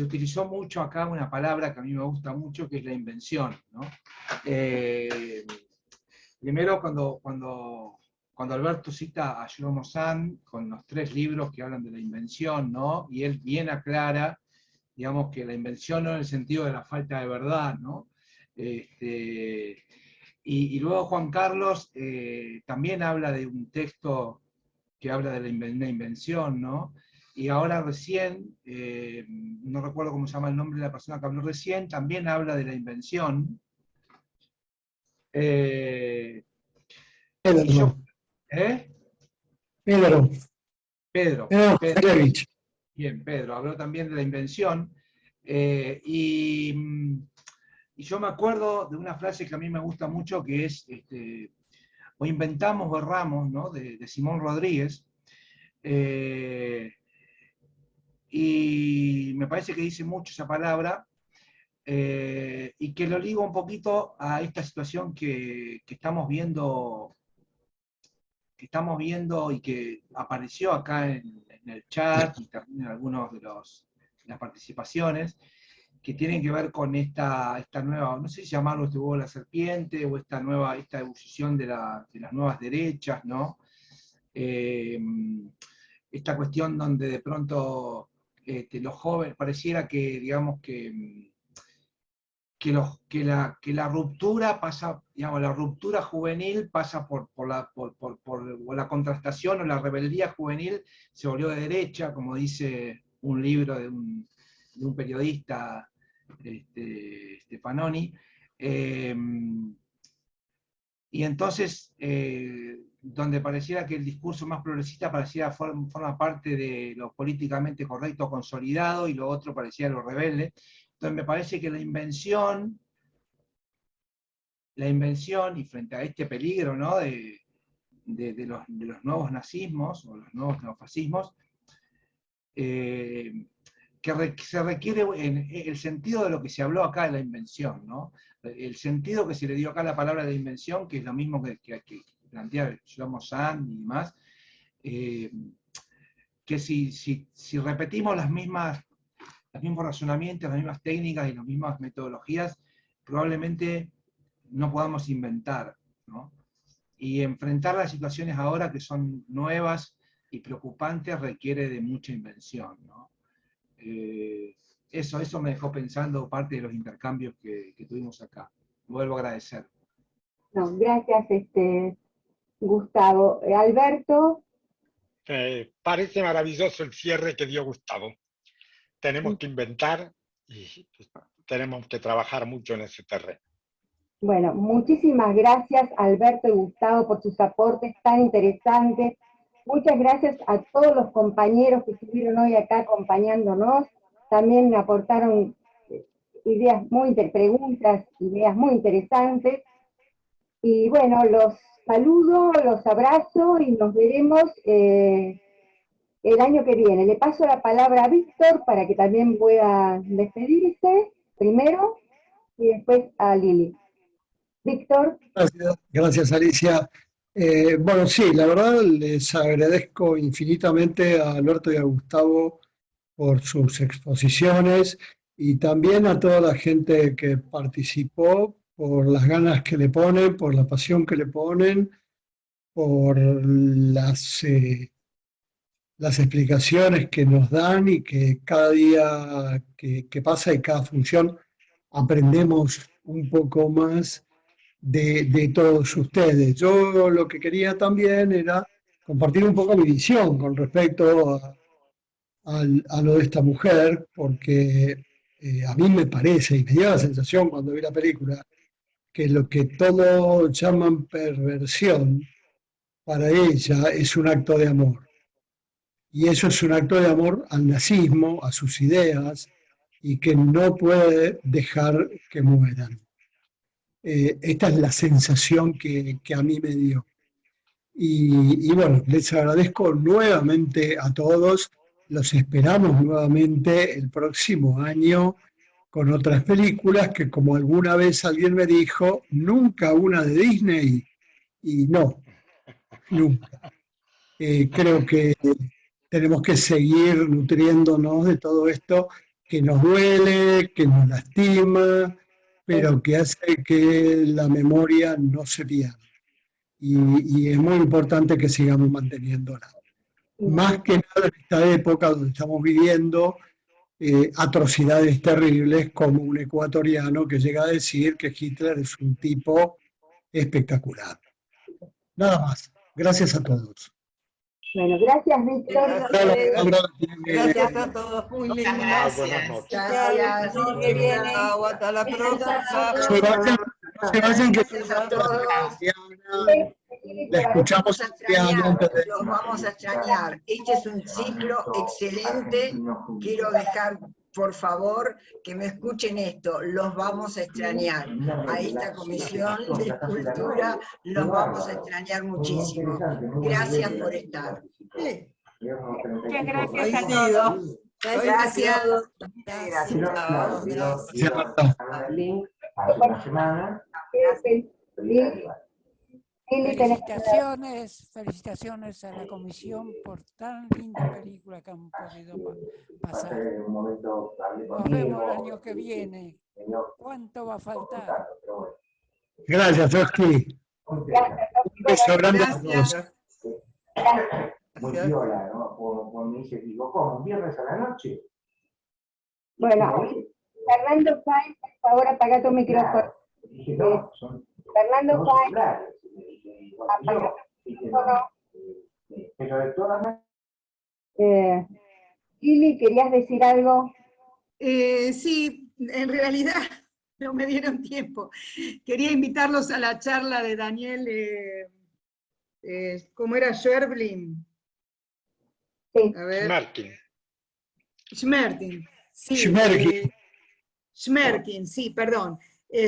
utilizó mucho acá una palabra que a mí me gusta mucho, que es la invención, ¿no? Primero, cuando Alberto cita a Shlomo Zahn con los 3 libros que hablan de la invención, ¿no? Y él bien aclara, digamos, que la invención no en el sentido de la falta de verdad, ¿no? Y luego Juan Carlos también habla de un texto que habla de la invención, ¿no? Y ahora recién, no recuerdo cómo se llama el nombre de la persona que habló recién, también habla de la invención. Pedro. Pedro. Pedrovich. Bien, Pedro, habló también de la invención. Y yo me acuerdo de una frase que a mí me gusta mucho, que es, o inventamos o erramos, ¿no? De Simón Rodríguez. Y me parece que dice mucho esa palabra, y que lo ligo un poquito a esta situación que estamos viendo y que apareció acá en el chat y también en algunas de las participaciones, que tienen que ver con esta nueva, no sé si llamarlo este huevo de la serpiente, o esta ebullición de las nuevas derechas, ¿no? Esta cuestión donde de pronto los jóvenes, pareciera que, digamos, que la ruptura pasa, digamos, la ruptura juvenil pasa por la contrastación, o la rebeldía juvenil se volvió de derecha, como dice un libro de un periodista, Stefanoni, y entonces, donde pareciera que el discurso más progresista forma parte de lo políticamente correcto consolidado, y lo otro parecía lo rebelde. Entonces me parece que la invención, y frente a este peligro, ¿no?, de los nuevos nazismos o los nuevos neofascismos, se requiere en el sentido de lo que se habló acá de la invención, ¿no? El sentido que se le dio acá a la palabra de invención, que es lo mismo que plantea Shlomo Sand y demás, que si repetimos los mismos razonamientos, las mismas técnicas y las mismas metodologías, probablemente no podamos inventar, ¿no? Y enfrentar las situaciones ahora que son nuevas y preocupantes requiere de mucha invención, ¿no? Eso me dejó pensando parte de los intercambios que tuvimos acá. Vuelvo a agradecer. No, gracias, Gustavo. Alberto. Parece maravilloso el cierre que dio Gustavo. Tenemos que inventar y tenemos que trabajar mucho en ese terreno. Bueno, muchísimas gracias Alberto y Gustavo por sus aportes tan interesantes. Muchas gracias a todos los compañeros que estuvieron hoy acá acompañándonos. También aportaron preguntas, ideas muy interesantes. Y bueno, los saludo, los abrazo y nos veremos el año que viene. Le paso la palabra a Víctor para que también pueda despedirse primero y después a Lili. Víctor. Gracias Alicia. Bueno, sí, la verdad les agradezco infinitamente a Alberto y a Gustavo por sus exposiciones y también a toda la gente que participó por las ganas que le ponen, por la pasión que le ponen, por las explicaciones que nos dan y que cada día que pasa y cada función aprendemos un poco más de todos ustedes. Yo lo que quería también era compartir un poco mi visión con respecto a lo de esta mujer, porque a mí me parece, y me dio la sensación cuando vi la película, que lo que todos llaman perversión, para ella es un acto de amor. Y eso es un acto de amor al nazismo, a sus ideas, y que no puede dejar que mueran. Esta es la sensación que a mí me dio. Y bueno, les agradezco nuevamente a todos. Los esperamos nuevamente el próximo año con otras películas que, como alguna vez alguien me dijo, nunca una de Disney. Y no, nunca. Creo que tenemos que seguir nutriéndonos de todo esto que nos duele, que nos lastima, pero que hace que la memoria no se pierda. Y es muy importante que sigamos manteniéndola. Más que nada en esta época donde estamos viviendo atrocidades terribles, como un ecuatoriano que llega a decir que Hitler es un tipo espectacular. Nada más. Gracias a todos. Bueno, gracias Víctor. Gracias a todos, muy lindo. Buenas noches. Gracias. Hasta la próxima. Se vayan que la escuchamos. Los vamos a extrañar. Este es un ciclo excelente. Quiero dejar, por favor, que me escuchen esto. Los vamos a extrañar. A esta Comisión de Cultura los vamos a extrañar muchísimo. Gracias por estar. Muchas gracias a todos. Gracias. Felicitaciones a la comisión por tan linda película que han podido pasar. Nos vemos el año que viene. ¿Cuánto va a faltar? Gracias, Oski. Un beso grande a todos. Muy viola, ¿no? Cuando me dice, digo, ¿cómo? ¿Un viernes a la noche? Bueno, Fernando Fay, por favor, apaga tu micrófono. Fernando Fay, apaga tu micrófono. Pero de todas maneras... Lili, ¿querías decir algo? Sí, en realidad no me dieron tiempo. Quería invitarlos a la charla de Daniel, ¿cómo era? Schwerblin. Sí. A ver. Schmerkin. Schmerkin. Sí, Schmerkin. Schmerkin, sí, perdón,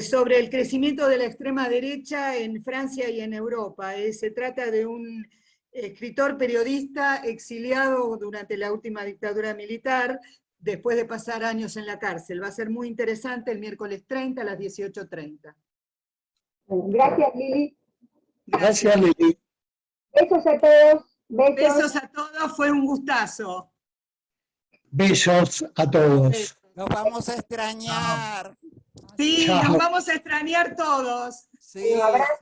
sobre el crecimiento de la extrema derecha en Francia y en Europa. Se trata de un escritor periodista exiliado durante la última dictadura militar, después de pasar años en la cárcel. Va a ser muy interesante el miércoles 30 a las 18:30. Gracias, Lili. Gracias, Lili. Besos a todos. Besos a todos, fue un gustazo. Besos a todos. Nos vamos a extrañar. Sí, Chao. nos vamos a extrañar todos. Sí, abrazos.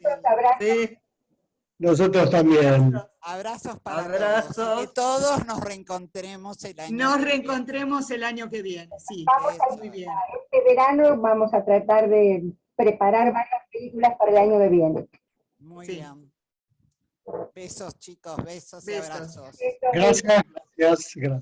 Sí. Nosotros también. Abrazos para Abrazos. todos. Y que todos nos reencontremos el año Nos que reencontremos el año que viene. Sí, muy bien. Este verano vamos a tratar de preparar varias películas para el año que viene. viene. Muy bien. Besos, chicos, besos y abrazos. Gracias, gracias.